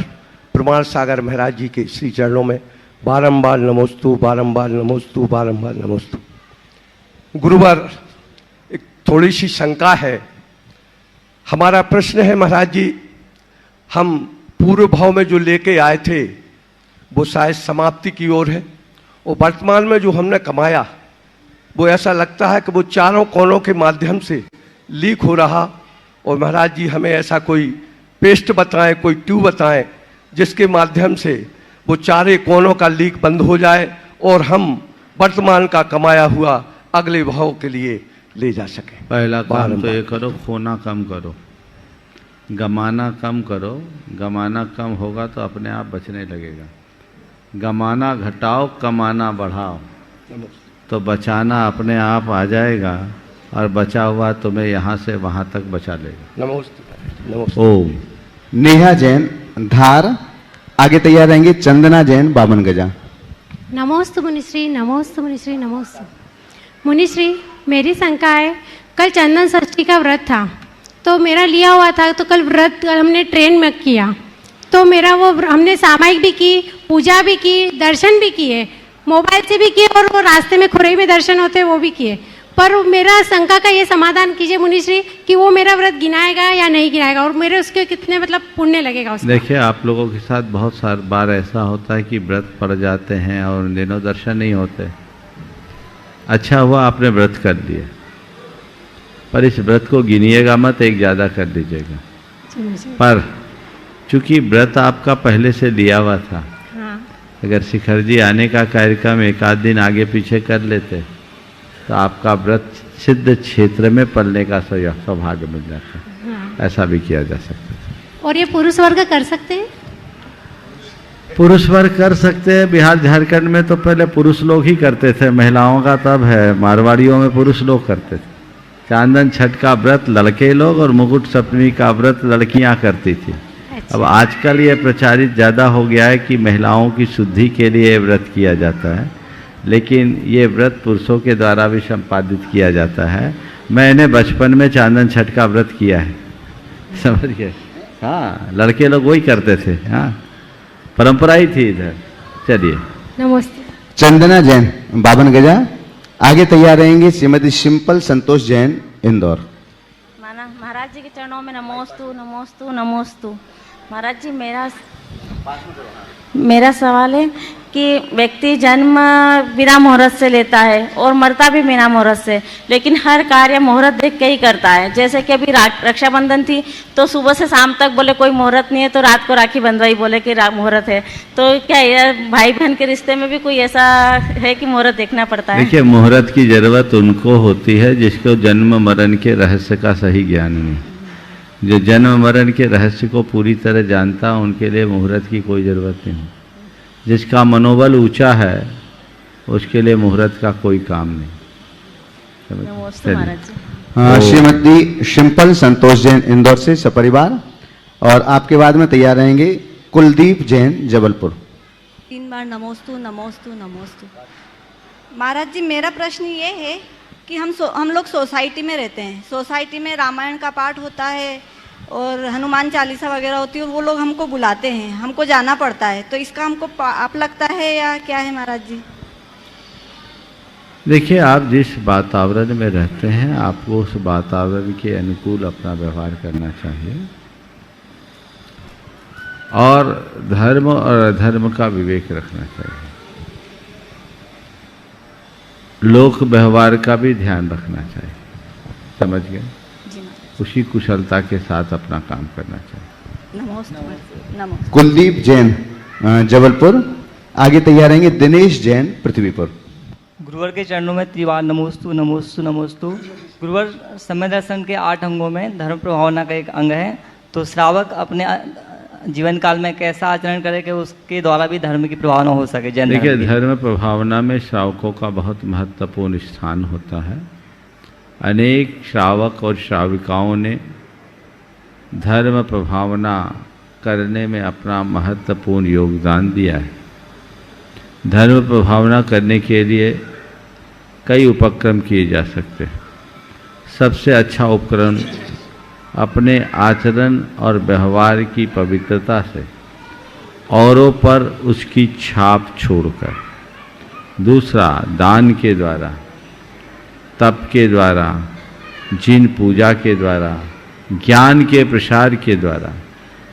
प्रमाण सागर महाराज जी के श्री चरणों में बारंबार नमोस्तु, बारंबार नमोस्तु, बारंबार नमोस्तु। गुरुवर, एक थोड़ी सी शंका है। हमारा प्रश्न है महाराज जी, हम पूर्व भाव में जो लेके आए थे वो शायद समाप्ति की ओर है, और वर्तमान में जो हमने कमाया वो ऐसा लगता है कि वो चारों कोनों के माध्यम से लीक हो रहा। और महाराज जी हमें ऐसा कोई पेस्ट बताएं, कोई ट्यूब बताएं जिसके माध्यम से वो चारे कोनों का लीक बंद हो जाए और हम वर्तमान का कमाया हुआ अगले भाव के लिए ले जा सकें। पहला काम तो ये करो, खोना कम करो, गमाना कम करो। गमाना कम होगा तो अपने आप बचने लगेगा। गमाना घटाओ, कमाना बढ़ाओ, तो बचाना अपने आप आ जाएगा और बचा हुआ तुम्हें यहाँ से वहाँ तक बचा लेगा। नमस्ते। ओम। नेहा जैन धार, आगे तैयार रहेंगे चंदना जैन 52 गजा। नमोस्तु मुनिश्री, नमोस्तु मुनिश्री, नमोस्तु मुनिश्री। मेरी शंका है, कल चंदन षष्ठी का व्रत था तो मेरा लिया हुआ था, तो कल व्रत हमने ट्रेन में किया, तो मेरा वो हमने सामायिक भी की, पूजा भी की, दर्शन भी किए, मोबाइल से भी किए, और वो रास्ते में खुरई में दर्शन होते वो भी किए। पर मेरा शंका का ये समाधान कीजिए मुनिश्री कि वो मेरा व्रत गिनाएगा या नहीं गिनाएगा, और मेरे उसके कितने मतलब पुण्य लगेगा उसका। देखिए, आप लोगों के साथ बहुत सारी बार ऐसा होता है कि व्रत पड़ जाते हैं और उन दिनों दर्शन नहीं होते। अच्छा हुआ आपने व्रत कर लिए, पर इस व्रत को गिनिएगा मत, एक ज़्यादा कर दीजिएगा। पर चूंकि व्रत आपका पहले से लिया हुआ था, अगर शिखर जी आने का कार्यक्रम एक आध दिन आगे पीछे कर लेते तो आपका व्रत सिद्ध क्षेत्र में पड़ने का सौभाग्य मिल जाता। ऐसा भी किया जा सकता है। और ये पुरुष वर्ग कर सकते हैं? पुरुष वर्ग कर सकते हैं। बिहार झारखंड में तो पहले पुरुष लोग ही करते थे, महिलाओं का तब है। मारवाड़ियों में पुरुष लोग करते थे। चांदन छठ का व्रत लड़के लोग और मुकुट सप्तमी का व्रत लड़कियां करती थी। अब आजकल ये प्रचारित ज़्यादा हो गया है कि महिलाओं की शुद्धि के लिए ये व्रत किया जाता है, लेकिन ये व्रत पुरुषों के द्वारा भी संपादित किया जाता है। मैंने बचपन में चांदन छठ का व्रत किया है, समझिए। हाँ, लड़के लोग वही करते थे। हाँ, परंपरा ही थी इधर। चलिए, नमस्ते। चंदना जैन 52 गजा, आगे तैयार रहेंगे श्रीमती सिंपल संतोष जैन इंदौर। महाराज जी के चरणों में नमोस्तु नमोस्तु नमोस्तु। महाराज जी, मेरा सवाल है कि व्यक्ति जन्म बिना मुहूर्त से लेता है और मरता भी बिना मुहूर्त से, लेकिन हर कार्य मुहूर्त देख के ही करता है। जैसे कि अभी रक्षाबंधन थी तो सुबह से शाम तक बोले कोई मुहूर्त नहीं है, तो रात को राखी बंधवाई, बोले कि मुहूर्त है। तो क्या ये भाई बहन के रिश्ते में भी कोई ऐसा है कि मुहूर्त देखना पड़ता है? देखिए, मुहूर्त की जरूरत उनको होती है जिसको जन्म मरण के रहस्य का सही ज्ञान नहीं। जो जन्म मरण के रहस्य को पूरी तरह जानता है, उनके लिए मुहूर्त की कोई ज़रूरत नहीं। जिसका मनोबल ऊंचा है उसके लिए मुहूर्त का कोई काम नहीं। श्रीमती सिंपल संतोष जैन इंदौर से सपरिवार, और आपके बाद में तैयार रहेंगे कुलदीप जैन जबलपुर। 3 बार नमोस्तु नमोस्तु नमोस्तु। महाराज जी, मेरा प्रश्न ये है कि हम लोग सोसाइटी में रहते हैं। सोसाइटी में रामायण का पाठ होता है और हनुमान चालीसा वगैरह होती है, और वो लोग हमको बुलाते हैं, हमको जाना पड़ता है। तो इसका हमको पाप लगता है या क्या है महाराज जी? देखिए, आप जिस वातावरण में रहते हैं आपको उस वातावरण के अनुकूल अपना व्यवहार करना चाहिए, और धर्म और अधर्म का विवेक रखना चाहिए। लोक व्यवहार का भी ध्यान रखना चाहिए, समझ गए? उसी कुशलता के साथ अपना काम करना चाहिए। नमस्ते। कुलदीप जैन जबलपुर, आगे तैयार रहेंगे दिनेश जैन पृथ्वीपुर। गुरुवर के चरणों में त्रिवार नमोस्तु नमोस्तु नमोस्तु। गुरुवर, समय दर्शन के 8 अंगों में धर्म प्रभावना का एक अंग है, तो श्रावक अपने जीवन काल में कैसा आचरण करे कि उसके द्वारा भी धर्म की प्रभावना हो सके? देखिए, धर्म प्रभावना में श्रावकों का बहुत महत्वपूर्ण स्थान होता है। अनेक श्रावक और श्राविकाओं ने धर्म प्रभावना करने में अपना महत्वपूर्ण योगदान दिया है। धर्म प्रभावना करने के लिए कई उपक्रम किए जा सकते हैं। सबसे अच्छा उपक्रम अपने आचरण और व्यवहार की पवित्रता से औरों पर उसकी छाप छोड़कर, दूसरा दान के द्वारा, तप के द्वारा, जिन पूजा के द्वारा, ज्ञान के प्रसार के द्वारा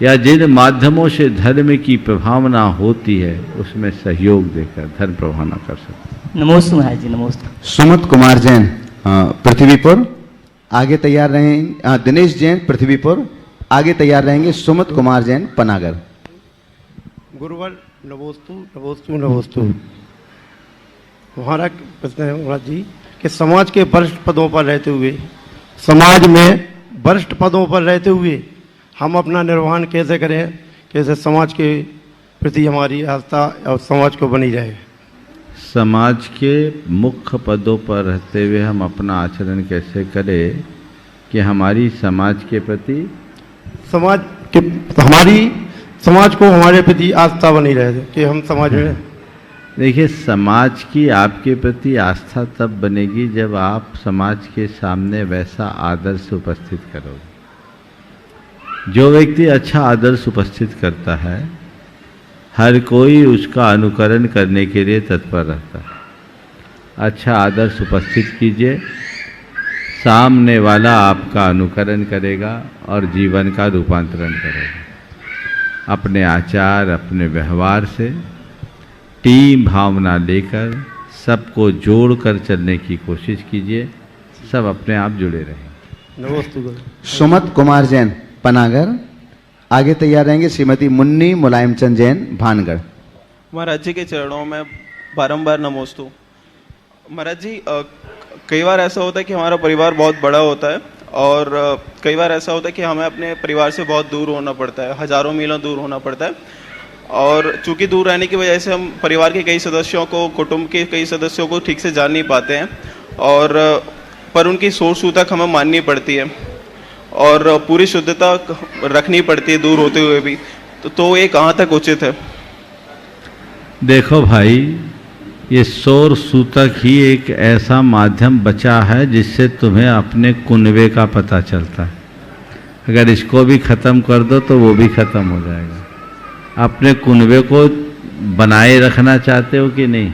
या जिन माध्यमों से धर्म की प्रभावना होती है उसमें सहयोग देकर धर्म प्रभावना कर सकते। नमोस्तु महाराज जी, नमोस्तु। सुमित कुमार जैन पृथ्वीपुर आगे तैयार रहेंगे। दिनेश जैन पृथ्वीपुर आगे तैयार रहेंगे। सुमित कुमार जैन पनागर। गुरुवर नमोस्तु नमोस्तु नमोस्तु। हमारा प्रश्न है महाराज जी कि समाज के वरिष्ठ पदों पर रहते हुए, समाज में वरिष्ठ पदों पर रहते हुए हम अपना निर्वहन कैसे करें, कैसे समाज के प्रति हमारी आस्था और समाज को बनी रहे। समाज के मुख्य पदों पर रहते हुए हम अपना आचरण कैसे करें कि हमारी समाज के प्रति हमारी समाज को हमारे प्रति आस्था बनी रहे कि हम समाज में। देखिए, समाज की आपके प्रति आस्था तब बनेगी जब आप समाज के सामने वैसा आदर्श उपस्थित करोगे। जो व्यक्ति अच्छा आदर्श उपस्थित करता है, हर कोई उसका अनुकरण करने के लिए तत्पर रहता है। अच्छा आदर्श उपस्थित कीजिए, सामने वाला आपका अनुकरण करेगा और जीवन का रूपांतरण करेगा। अपने आचार, अपने व्यवहार से टीम भावना लेकर सबको जोड़कर चलने की कोशिश कीजिए, सब अपने आप जुड़े रहें। सुमित कुमार जैन पनागर आगे तैयार रहेंगे। श्रीमती मुन्नी मुलायम चंद जैन भानगढ़। महाराज जी के चरणों में बारंबार नमोस्तु। महाराज जी, कई बार ऐसा होता है कि हमारा परिवार बहुत बड़ा होता है और कई बार ऐसा होता है कि हमें अपने परिवार से बहुत दूर होना पड़ता है, हजारों मीलों दूर होना पड़ता है। और चूंकि दूर रहने की वजह से हम परिवार के कई सदस्यों को, कुटुंब के कई सदस्यों को ठीक से जान नहीं पाते हैं और पर उनकी सोच सूतक हमें माननी पड़ती है और पूरी शुद्धता रखनी पड़ती है दूर होते हुए भी। तो ये कहाँ तक उचित है? देखो भाई, ये सौर सूतक ही एक ऐसा माध्यम बचा है जिससे तुम्हें अपने कुनबे का पता चलता है। अगर इसको भी ख़त्म कर दो तो वो भी ख़त्म हो जाएगा। अपने कुनबे को बनाए रखना चाहते हो कि नहीं?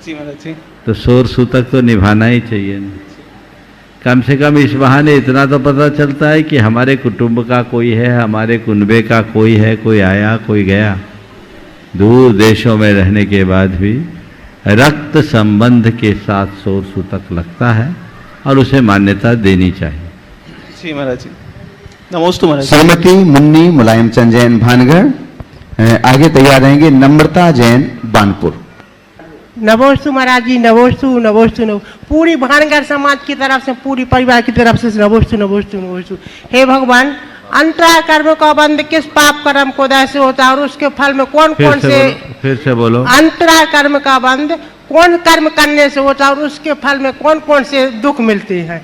जी महाराज जी। तो सौर सूतक तो निभाना ही चाहिए ना। कम से कम इस बहाने इतना तो पता चलता है कि हमारे कुटुंब का कोई है, हमारे कुनबे का कोई है, कोई आया कोई गया। दूर देशों में रहने के बाद भी रक्त संबंध के साथ सौर सूतक लगता है और उसे मान्यता देनी चाहिए। जी महाराज जी, नमोस्तु महाराज। श्रीमती मुन्नी मुलायम चंद जैन भानगढ़ आगे तैयार रहेंगे। नम्रता जैन बानपुर। नमोस्तु महाराज जी, नमोस्तु नमोस्तु। पूरी भानगढ़ समाज की तरफ से, पूरी परिवार की तरफ से नमोस्तु नमोस्तु नमोस्तु। हे भगवान, अंतराय कर्म का बंध किस पाप कर्म को से होता है और उसके फल में कौन कौन से? फिर से बोलो। अंतराय कर्म का बंध कौन कर्म करने से होता है और उसके फल में कौन कौन से दुख मिलते हैं?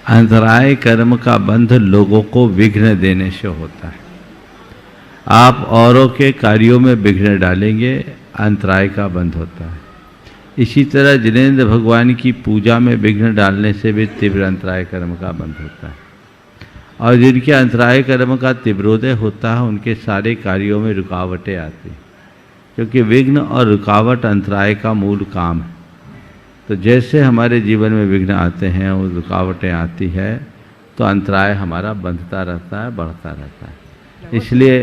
अंतराय कर्म का बंध लोगों को विघ्न देने से होता है। आप औरों के कार्यों में विघ्न डालेंगे, अंतराय का बंध होता है। इसी तरह जिनेंद्र भगवान की पूजा में विघ्न डालने से भी तीव्र अंतराय कर्म का बंध होता है। और जिनके अंतराय कर्म का तीव्रोदय होता है उनके सारे कार्यों में रुकावटें आती हैं, क्योंकि विघ्न और रुकावट अंतराय का मूल काम है। तो जैसे हमारे जीवन में विघ्न आते हैं और रुकावटें आती है तो अंतराय हमारा बंधता रहता है, बढ़ता रहता है। इसलिए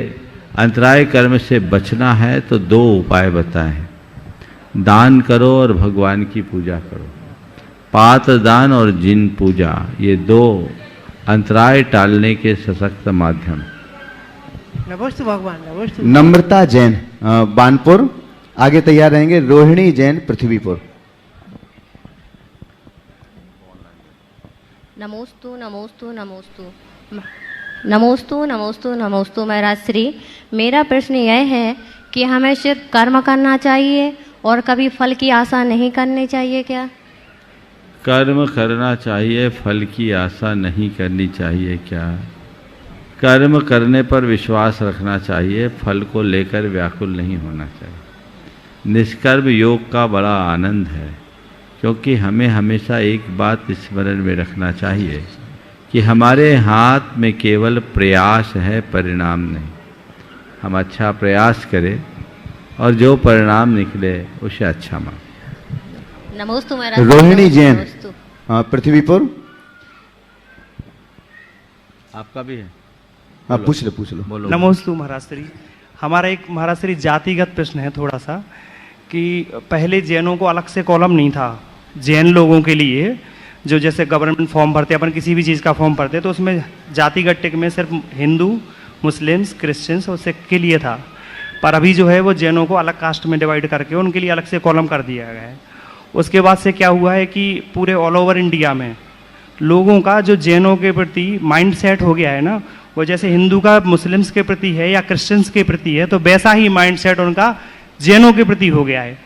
अंतराय कर्म से बचना है तो दो उपाय बताए हैं। दान करो और भगवान की पूजा करो। पात्र दान और जिन पूजा, ये दो अंतराय टालने के सशक्त माध्यम। नमोस्तु भगवान, नमोस्तु। नम्रता जैन बानपुर आगे तैयार रहेंगे। रोहिणी जैन पृथ्वीपुर। नमोस्तु नमोस्तु नमोस्तु नमोस्तु नमोस्तु नमोस्तु। महाराज श्री, मेरा प्रश्न यह है कि हमें सिर्फ कर्म करना चाहिए और कभी फल की आशा नहीं करनी चाहिए क्या? कर्म करना चाहिए, फल की आशा नहीं करनी चाहिए क्या? कर्म करने पर विश्वास रखना चाहिए, फल को लेकर व्याकुल नहीं होना चाहिए। निष्कर्म योग का बड़ा आनंद है, क्योंकि हमें हमेशा एक बात स्मरण में रखना चाहिए कि हमारे हाथ में केवल प्रयास है, परिणाम नहीं। हम अच्छा प्रयास करें और जो परिणाम निकले उसे अच्छा मान। नमोस्तु महाराज। रोहिणी जैन पृथ्वीपुर। आपका भी है? हाँ पूछ लो नमोस्तु महाराज श्री। हमारा एक महाराज श्री जातिगत प्रश्न है थोड़ा सा, कि पहले जैनों को अलग से कॉलम नहीं था जैन लोगों के लिए, जो जैसे गवर्नमेंट फॉर्म भरते अपन किसी भी चीज़ का फॉर्म भरते तो उसमें जातिगत टिक में सिर्फ हिंदू, मुस्लिम्स, क्रिश्चियंस और सिख के लिए था। पर अभी जो है वो जैनों को अलग कास्ट में डिवाइड करके उनके लिए अलग से कॉलम कर दिया गया है। उसके बाद से क्या हुआ है कि पूरे ऑल ओवर इंडिया में लोगों का जो जैनों के प्रति माइंड सेट हो गया है ना, वो जैसे हिंदू का मुस्लिम्स के प्रति है या क्रिश्चियंस के प्रति है, तो वैसा ही माइंड सेट उनका जैनों के प्रति हो गया है।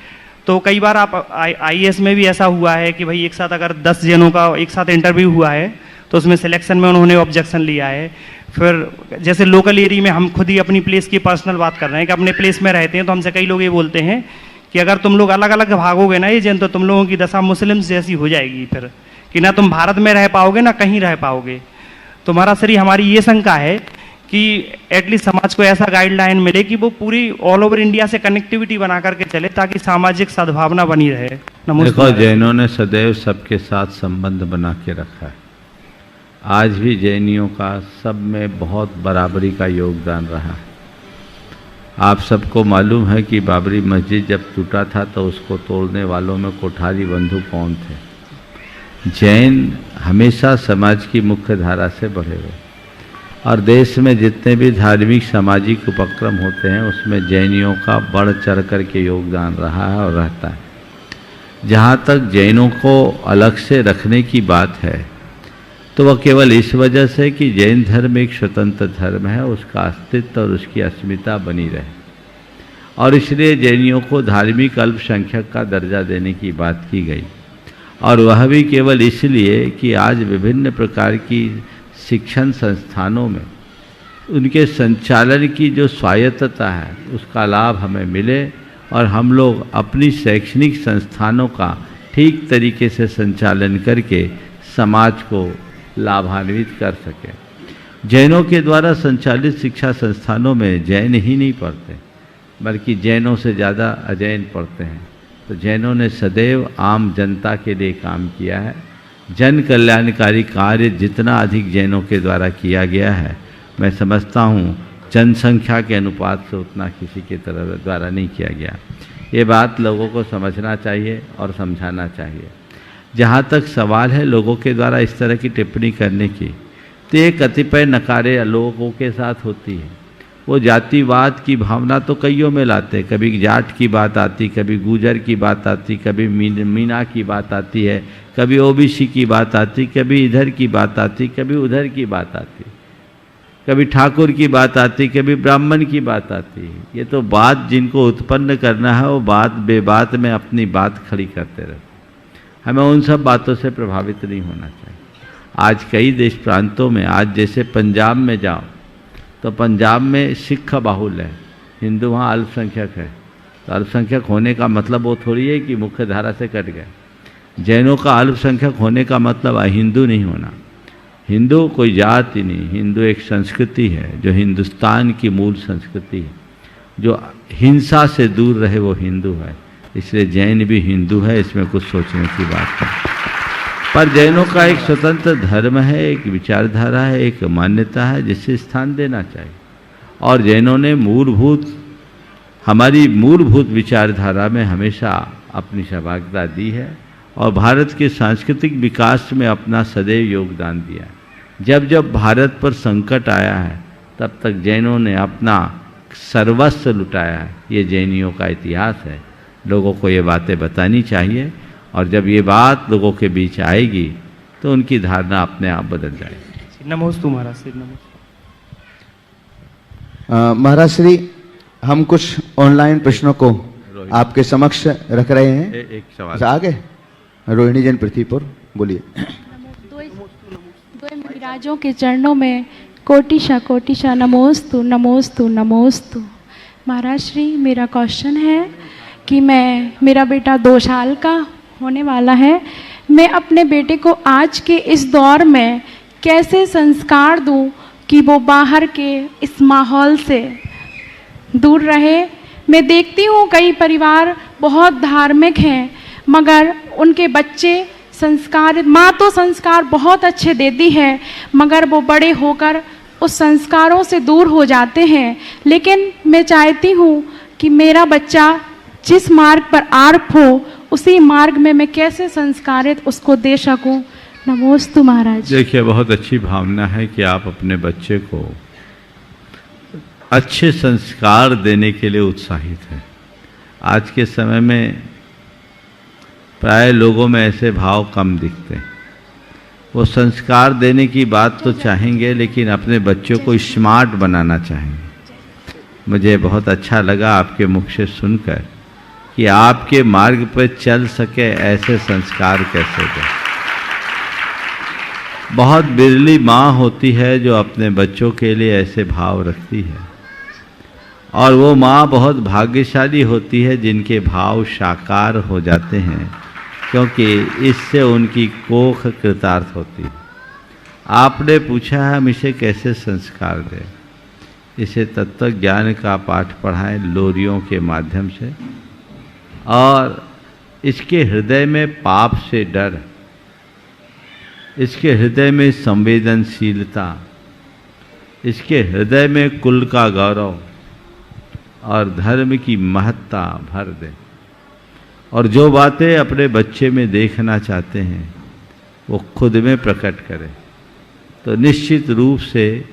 तो कई बार आप IAS में भी ऐसा हुआ है कि भाई एक साथ अगर 10 जैनों का एक साथ इंटरव्यू हुआ है तो उसमें सिलेक्शन में उन्होंने ऑब्जेक्शन लिया है। फिर जैसे लोकल एरिया में हम खुद ही अपनी प्लेस की पर्सनल बात कर रहे हैं कि अपने प्लेस में रहते हैं, तो हमसे कई लोग ये बोलते हैं कि अगर तुम लोग अलग अलग भागोगे ना ये जैन, तो तुम लोगों की दशा मुस्लिम्स जैसी हो जाएगी, फिर कि ना तुम भारत में रह पाओगे ना कहीं रह पाओगे। तो महाराज श्री हमारी ये शंका है कि एटलीस्ट समाज को ऐसा गाइडलाइन मिले कि वो पूरी ऑल ओवर इंडिया से कनेक्टिविटी बना करके चले, ताकि सामाजिक सद्भावना बनी रहे। देखो, जैनों ने सदैव सबके साथ संबंध बना के रखा है। आज भी जैनियों का सब में बहुत बराबरी का योगदान रहा। आप सबको मालूम है कि बाबरी मस्जिद जब टूटा था तो उसको तोड़ने वालों में कोठारी बंधु कौन थे? जैन हमेशा समाज की मुख्य धारा से बढ़े हुए, और देश में जितने भी धार्मिक सामाजिक उपक्रम होते हैं उसमें जैनियों का बढ़ चढ़ कर के योगदान रहा है और रहता है। जहाँ तक जैनों को अलग से रखने की बात है तो वह केवल इस वजह से कि जैन धर्म एक स्वतंत्र धर्म है, उसका अस्तित्व और उसकी अस्मिता बनी रहे, और इसलिए जैनियों को धार्मिक अल्पसंख्यक का दर्जा देने की बात की गई। और वह भी केवल इसलिए कि आज विभिन्न प्रकार की शिक्षण संस्थानों में उनके संचालन की जो स्वायत्तता है उसका लाभ हमें मिले, और हम लोग अपनी शैक्षणिक संस्थानों का ठीक तरीके से संचालन करके समाज को लाभान्वित कर सकें। जैनों के द्वारा संचालित शिक्षा संस्थानों में जैन ही नहीं पढ़ते, बल्कि जैनों से ज़्यादा अजैन पढ़ते हैं। तो जैनों ने सदैव आम जनता के लिए काम किया है। जन कल्याणकारी कार्य जितना अधिक जैनों के द्वारा किया गया है, मैं समझता हूँ जनसंख्या के अनुपात से उतना किसी के द्वारा नहीं किया गया। ये बात लोगों को समझना चाहिए और समझाना चाहिए। जहाँ तक सवाल है लोगों के द्वारा इस तरह की टिप्पणी करने की, तो ये कतिपय नकारे लोगों के साथ होती है। वो जातिवाद की भावना तो कईयों में लाते, कभी जाट की बात आती, कभी गुजर की बात आती, कभी मीना की बात आती है, कभी OBC की बात आती, कभी इधर की बात आती, कभी उधर की बात आती, कभी ठाकुर की बात आती, कभी ब्राह्मण की बात आती। ये तो बात जिनको उत्पन्न करना है वो बात बेबात में अपनी बात खड़ी करते रहते। हमें उन सब बातों से प्रभावित नहीं होना चाहिए। आज कई देश प्रांतों में, आज जैसे पंजाब में जाओ तो पंजाब में सिख बाहुल्य है, हिंदू वहाँ अल्पसंख्यक है। तो अल्पसंख्यक होने का मतलब वो थोड़ी है कि मुख्य धारा से कट गए। जैनों का अल्पसंख्यक होने का मतलब हिंदू नहीं होना। हिंदू कोई जाति नहीं, हिंदू एक संस्कृति है जो हिंदुस्तान की मूल संस्कृति है। जो हिंसा से दूर रहे वो हिंदू है, इसलिए जैन भी हिंदू है, इसमें कुछ सोचने की बात है। पर जैनों का एक स्वतंत्र धर्म है, एक विचारधारा है, एक मान्यता है जिसे स्थान देना चाहिए। और जैनों ने हमारी मूलभूत विचारधारा में हमेशा अपनी सहभागिता दी है और भारत के सांस्कृतिक विकास में अपना सदैव योगदान दिया। जब जब भारत पर संकट आया है तब तक जैनों ने अपना सर्वस्व लुटाया है। ये जैनियों का इतिहास है, लोगों को ये बातें बतानी चाहिए, और जब ये बात लोगों के बीच आएगी तो उनकी धारणा अपने आप बदल जाएगी। नमोस्तु महाराज श्री। महाराज श्री, हम कुछ ऑनलाइन प्रश्नों को आपके समक्ष रख रहे हैं। एक सवाल आगे रोहिणी जैन पृथ्वीपुर, बोलिए। दो महाराजों के चरणों में कोटिशा कोटिशा नमोस्तु नमोस्तु नमोस्तु। महाराज श्री, मेरा क्वेश्चन है कि मेरा बेटा 2 साल का होने वाला है। मैं अपने बेटे को आज के इस दौर में कैसे संस्कार दूं कि वो बाहर के इस माहौल से दूर रहे। मैं देखती हूँ कई परिवार बहुत धार्मिक हैं, मगर उनके बच्चे माँ तो संस्कार बहुत अच्छे देती है, मगर वो बड़े होकर उस संस्कारों से दूर हो जाते हैं। लेकिन मैं चाहती हूँ कि मेरा बच्चा जिस मार्ग पर आर्प हो, उसी मार्ग में मैं कैसे संस्कारित उसको दे सकूं। नमोस्तु महाराज। देखिए, बहुत अच्छी भावना है कि आप अपने बच्चे को अच्छे संस्कार देने के लिए उत्साहित हैं। आज के समय में प्राय लोगों में ऐसे भाव कम दिखते हैं। वो संस्कार देने की बात तो चाहेंगे, लेकिन अपने बच्चों को स्मार्ट बनाना चाहेंगे। मुझे बहुत अच्छा लगा आपके मुख से सुनकर कि आपके मार्ग पर चल सके ऐसे संस्कार कैसे दें। बहुत बिरली माँ होती है जो अपने बच्चों के लिए ऐसे भाव रखती है, और वो माँ बहुत भाग्यशाली होती है जिनके भाव साकार हो जाते हैं, क्योंकि इससे उनकी कोख कृतार्थ होती है। आपने पूछा है हम इसे कैसे संस्कार दें। इसे तत्व ज्ञान का पाठ पढ़ाएं लोरियों के माध्यम से, और इसके हृदय में पाप से डर, इसके हृदय में संवेदनशीलता, इसके हृदय में कुल का गौरव और धर्म की महत्ता भर दें। और जो बातें अपने बच्चे में देखना चाहते हैं वो खुद में प्रकट करें, तो निश्चित रूप से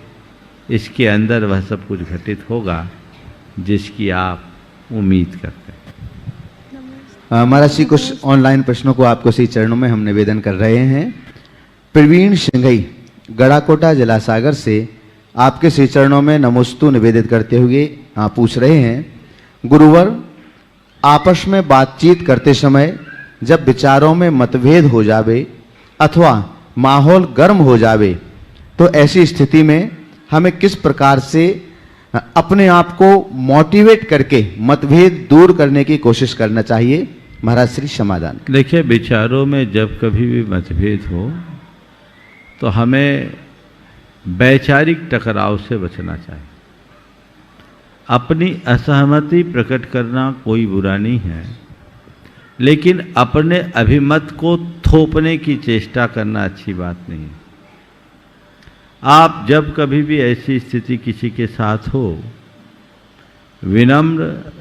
इसके अंदर वह सब कुछ घटित होगा जिसकी आप उम्मीद करते हैं। महाराज जी, कुछ ऑनलाइन प्रश्नों को आपको श्री चरणों में हम निवेदन कर रहे हैं। प्रवीण सिंघई गड़ाकोटा जलासागर से आपके श्री चरणों में नमोस्तु निवेदित करते हुए पूछ रहे हैं, गुरुवर, आपस में बातचीत करते समय जब विचारों में मतभेद हो जावे अथवा माहौल गर्म हो जावे, तो ऐसी स्थिति में हमें किस प्रकार से अपने आप को मोटिवेट करके मतभेद दूर करने की कोशिश करना चाहिए? महाराज श्री समाधान। देखिए, विचारों में जब कभी भी मतभेद हो तो हमें वैचारिक टकराव से बचना चाहिए। अपनी असहमति प्रकट करना कोई बुरा नहीं है, लेकिन अपने अभिमत को थोपने की चेष्टा करना अच्छी बात नहीं है। आप जब कभी भी ऐसी स्थिति किसी के साथ हो, विनम्र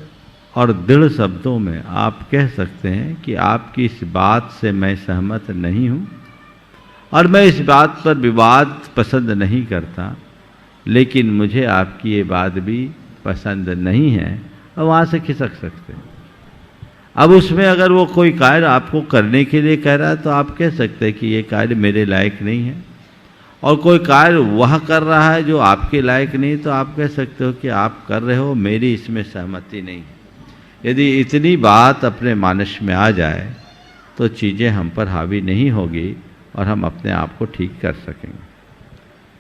और दृढ़ शब्दों में आप कह सकते हैं कि आपकी इस बात से मैं सहमत नहीं हूँ और मैं इस बात पर विवाद पसंद नहीं करता, लेकिन मुझे आपकी ये बात भी पसंद नहीं है, और वहाँ से खिसक सकते हैं। अब उसमें अगर वो कोई कार्य आपको करने के लिए कह रहा है तो आप कह सकते हैं कि ये कार्य मेरे लायक नहीं है, और कोई कार्य वह कर रहा है जो आपके लायक नहीं, तो आप कह सकते हो कि आप कर रहे हो, मेरी इसमें सहमति नहीं है। यदि इतनी बात अपने मानस में आ जाए तो चीज़ें हम पर हावी नहीं होगी और हम अपने आप को ठीक कर सकेंगे।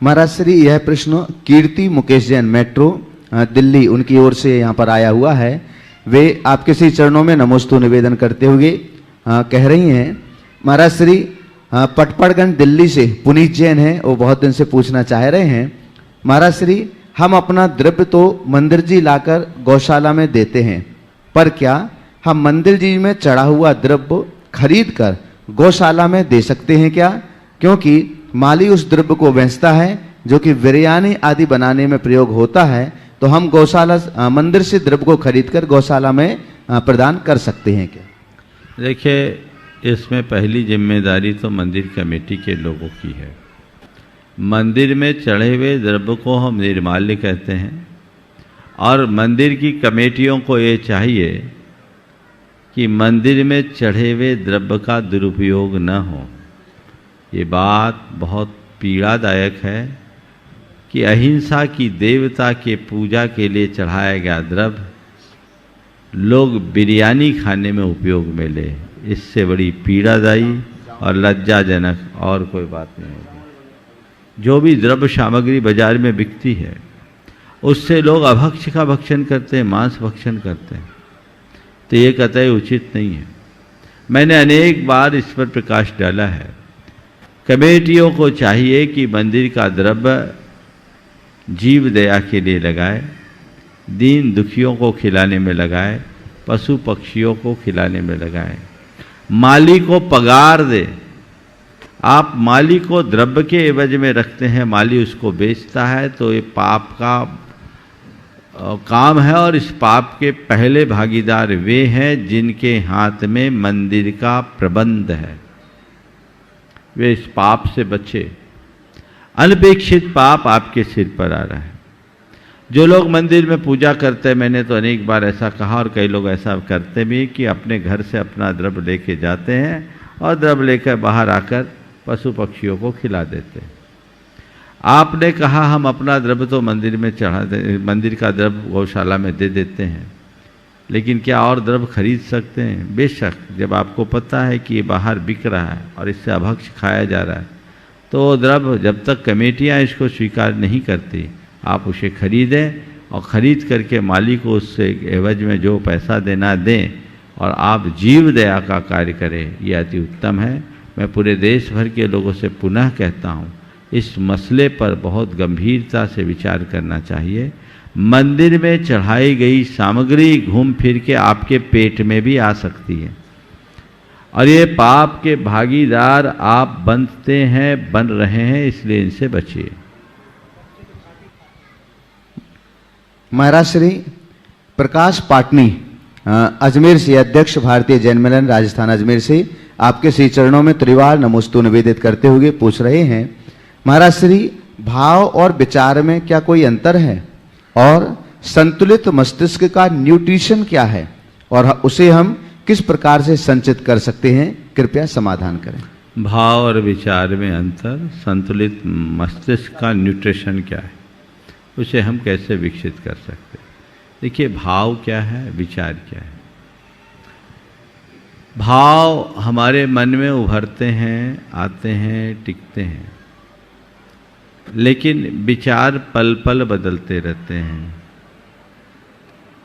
महाराज श्री, यह प्रश्न कीर्ति मुकेश जैन मेट्रो दिल्ली उनकी ओर से यहाँ पर आया हुआ है। वे आपके श्री चरणों में नमोस्तु निवेदन करते हुए कह रही हैं, महाराज श्री, पटपड़गंज दिल्ली से पुनीत जैन हैं, वो बहुत दिन से पूछना चाह रहे हैं, महाराज श्री, हम अपना द्रव्य तो मंदिर जी लाकर गौशाला में देते हैं, पर क्या हम मंदिर जी में चढ़ा हुआ द्रव्य खरीद कर गौशाला में दे सकते हैं क्या? क्योंकि माली उस द्रव्य को बेचता है जो कि बिरयानी आदि बनाने में प्रयोग होता है, तो हम गौशाला मंदिर से द्रव्य को खरीदकर गौशाला में प्रदान कर सकते हैं क्या? देखिए, इसमें पहली जिम्मेदारी तो मंदिर कमेटी के लोगों की है। मंदिर में चढ़े हुए द्रव्य को हम निर्माल्य कहते हैं, और मंदिर की कमेटियों को ये चाहिए कि मंदिर में चढ़े हुए द्रव्य का दुरुपयोग न हो। ये बात बहुत पीड़ादायक है कि अहिंसा की देवता के पूजा के लिए चढ़ाया गया द्रव्य लोग बिरयानी खाने में उपयोग में ले। इससे बड़ी पीड़ादायी और लज्जाजनक और कोई बात नहीं होगी। जो भी द्रव्य सामग्री बाजार में बिकती है उससे लोग अभक्ष का भक्षण करते हैं, मांस भक्षण करते हैं, तो ये कतई उचित नहीं है। मैंने अनेक बार इस पर प्रकाश डाला है। कमेटियों को चाहिए कि मंदिर का द्रव्य जीव दया के लिए लगाए, दीन दुखियों को खिलाने में लगाए, पशु पक्षियों को खिलाने में लगाए, माली को पगार दे आप माली को द्रव्य के एवज में रखते हैं, माली उसको बेचता है, तो ये पाप का काम है। और इस पाप के पहले भागीदार वे हैं जिनके हाथ में मंदिर का प्रबंध है, वे इस पाप से बचे। अनपेक्षित पाप आपके सिर पर आ रहा है। जो लोग मंदिर में पूजा करते हैं, मैंने तो अनेक बार ऐसा कहा और कई लोग ऐसा करते भी कि अपने घर से अपना द्रव्य लेके जाते हैं और द्रव्य लेकर बाहर आकर पशु पक्षियों को खिला देते हैं। आपने कहा हम अपना द्रव्य तो मंदिर में चढ़ा दे, मंदिर का द्रव्य गौशाला में दे देते हैं, लेकिन क्या और द्रव्य खरीद सकते हैं? बेशक, जब आपको पता है कि ये बाहर बिक रहा है और इससे अभक्ष खाया जा रहा है, तो द्रव्य जब तक कमेटियां इसको स्वीकार नहीं करती, आप उसे खरीदें और ख़रीद करके माली को उससे एवज में जो पैसा देना दें और आप जीव दया का कार्य करें, ये अति उत्तम है। मैं पूरे देश भर के लोगों से पुनः कहता हूँ, इस मसले पर बहुत गंभीरता से विचार करना चाहिए। मंदिर में चढ़ाई गई सामग्री घूम फिर के आपके पेट में भी आ सकती है और ये पाप के भागीदार आप बन रहे हैं, इसलिए इनसे बचिए। महाराज श्री प्रकाश पाटनी अजमेर से, अध्यक्ष भारतीय जैन मिलन राजस्थान अजमेर से, आपके श्री चरणों में त्रिवार नमोस्तु निवेदित करते हुए पूछ रहे हैं, महाराज श्री भाव और विचार में क्या कोई अंतर है और संतुलित मस्तिष्क का न्यूट्रिशन क्या है और उसे हम किस प्रकार से संचित कर सकते हैं, कृपया समाधान करें। भाव और विचार में अंतर, संतुलित मस्तिष्क का न्यूट्रिशन क्या है, उसे हम कैसे विकसित कर सकते हैं। देखिए, भाव क्या है, विचार क्या है। भाव हमारे मन में उभरते हैं, आते हैं, टिकते हैं, लेकिन विचार पल पल बदलते रहते हैं।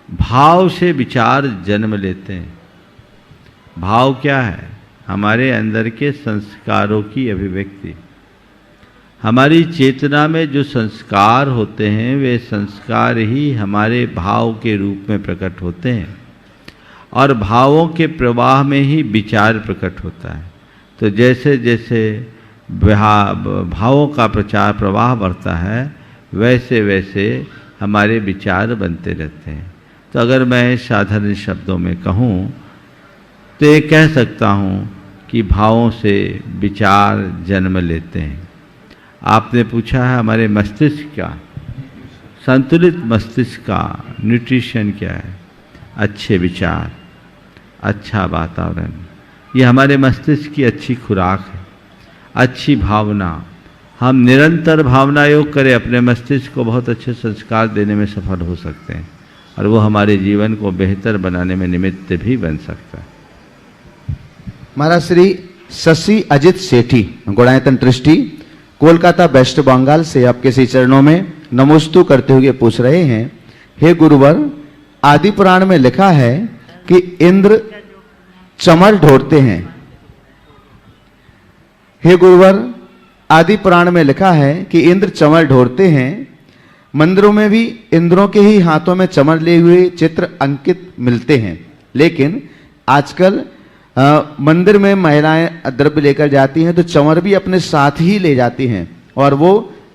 भाव से विचार जन्म लेते हैं। भाव क्या है? हमारे अंदर के संस्कारों की अभिव्यक्ति। हमारी चेतना में जो संस्कार होते हैं, वे संस्कार ही हमारे भाव के रूप में प्रकट होते हैं और भावों के प्रवाह में ही विचार प्रकट होता है। तो जैसे जैसे भावों का प्रचार प्रवाह बढ़ता है, वैसे वैसे हमारे विचार बनते रहते हैं। तो अगर मैं साधारण शब्दों में कहूँ तो ये कह सकता हूँ कि भावों से विचार जन्म लेते हैं। आपने पूछा है हमारे मस्तिष्क का, संतुलित मस्तिष्क का न्यूट्रिशन क्या है? अच्छे विचार, अच्छा वातावरण, ये हमारे मस्तिष्क की अच्छी खुराक है। अच्छी भावना, हम निरंतर भावना योग करें, अपने मस्तिष्क को बहुत अच्छे संस्कार देने में सफल हो सकते हैं और वो हमारे जीवन को बेहतर बनाने में निमित्त भी बन सकता है। महाराज श्री शशि अजित सेठी, गुणायतन ट्रस्टी, कोलकाता वेस्ट बंगाल से, आपके श्री चरणों में नमोस्तु करते हुए पूछ रहे हैं, हे गुरुवर, आदि पुराण में लिखा है कि इंद्र चमर ढोरते हैं। हे गुरुवर, आदि पुराण में लिखा है कि इंद्र चमर ढोरते हैं। मंदिरों में भी इंद्रों के ही हाथों में चमर लिए हुए चित्र अंकित मिलते हैं, लेकिन आजकल मंदिर में महिलाएं द्रव्य लेकर जाती हैं तो चमर भी अपने साथ ही ले जाती हैं और वो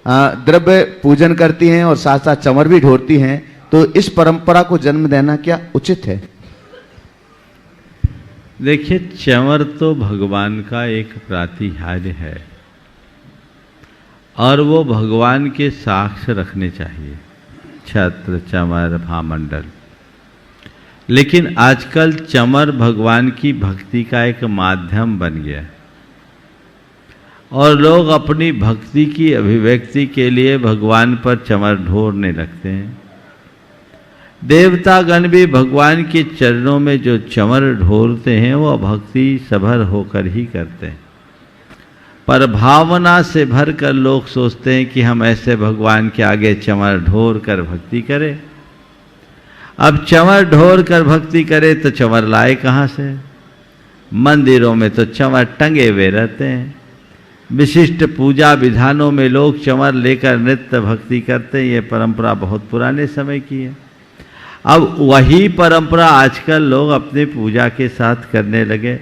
द्रव्य पूजन करती हैं और साथ साथ चमर भी ढोरती हैं। तो इस परंपरा को जन्म देना क्या उचित है? देखिए, चंवर तो भगवान का एक प्रातिहार्य है और वो भगवान के साक्ष्य रखने चाहिए, छत्र, चंवर, भामंडल। लेकिन आजकल चंवर भगवान की भक्ति का एक माध्यम बन गया और लोग अपनी भक्ति की अभिव्यक्ति के लिए भगवान पर चंवर ढोरने लगते हैं। देवतागण भी भगवान के चरणों में जो चंवर ढोरते हैं वो भक्ति सभर होकर ही करते हैं, पर भावना से भर कर लोग सोचते हैं कि हम ऐसे भगवान के आगे चंवर ढोर कर भक्ति करें। अब चंवर ढोर कर भक्ति करे तो चंवर लाए कहाँ से? मंदिरों में तो चंवर टंगे हुए रहते हैं। विशिष्ट पूजा विधानों में लोग चंवर लेकर नृत्य भक्ति करते हैं। ये परंपरा बहुत पुराने समय की है। अब वही परंपरा आजकल लोग अपने पूजा के साथ करने लगे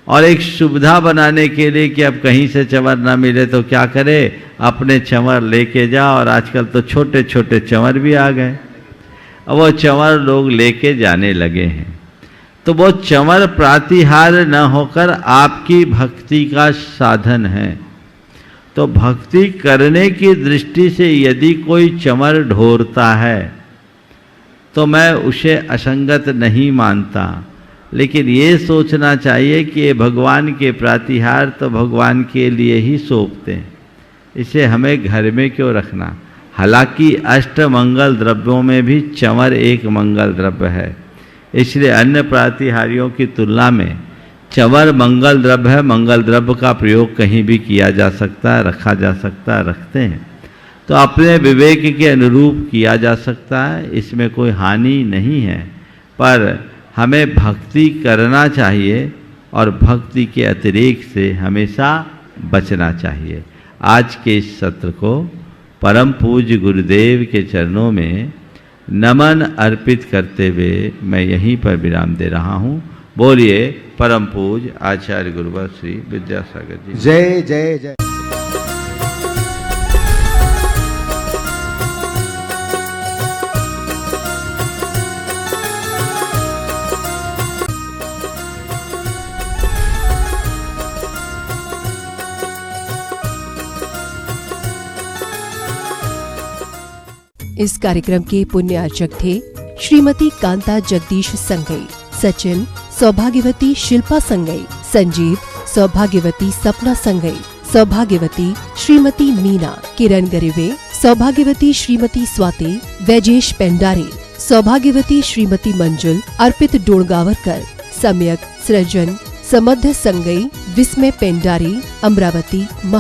और एक सुविधा बनाने के लिए कि अब कहीं से चंवर ना मिले तो क्या करे, अपने चंवर लेके जाओ। और आजकल तो छोटे छोटे चंवर भी आ गए, अब वो चंवर लोग लेके जाने लगे हैं। तो वो चंवर प्रातिहार न होकर आपकी भक्ति का साधन है। तो भक्ति करने की दृष्टि से यदि कोई चंवर ढोरता है तो मैं उसे असंगत नहीं मानता, लेकिन ये सोचना चाहिए कि ये भगवान के प्रातिहार तो भगवान के लिए ही सौंपते हैं, इसे हमें घर में क्यों रखना। हालांकि अष्ट मंगल द्रव्यों में भी चंवर एक मंगल द्रव्य है, इसलिए अन्य प्रातिहारियों की तुलना में चंवर मंगल द्रव्य है। मंगल द्रव्य का प्रयोग कहीं भी किया जा सकता है, रखा जा सकता है, रखते हैं तो अपने विवेक के अनुरूप किया जा सकता है, इसमें कोई हानि नहीं है। पर हमें भक्ति करना चाहिए और भक्ति के अतिरेक से हमेशा बचना चाहिए। आज के इस सत्र को परम पूज्य गुरुदेव के चरणों में नमन अर्पित करते हुए मैं यहीं पर विराम दे रहा हूँ। बोलिए परम पूज्य आचार्य गुरुवर श्री विद्यासागर जी। जय जय जय। इस कार्यक्रम के पुण्य अर्चक थे श्रीमती कांता जगदीश संगई, सचिन सौभाग्यवती शिल्पा संगई, संजीव सौभाग्यवती सपना संगई, सौभाग्यवती श्रीमती मीना, किरण गरिवे सौभाग्यवती श्रीमती स्वाति, वैजेश पेंडारी सौभाग्यवती श्रीमती मंजुल, अर्पित डोणगावरकर, सम्यक सृजन समध्य संगई, विस्मय पेंडारी, अमरावती।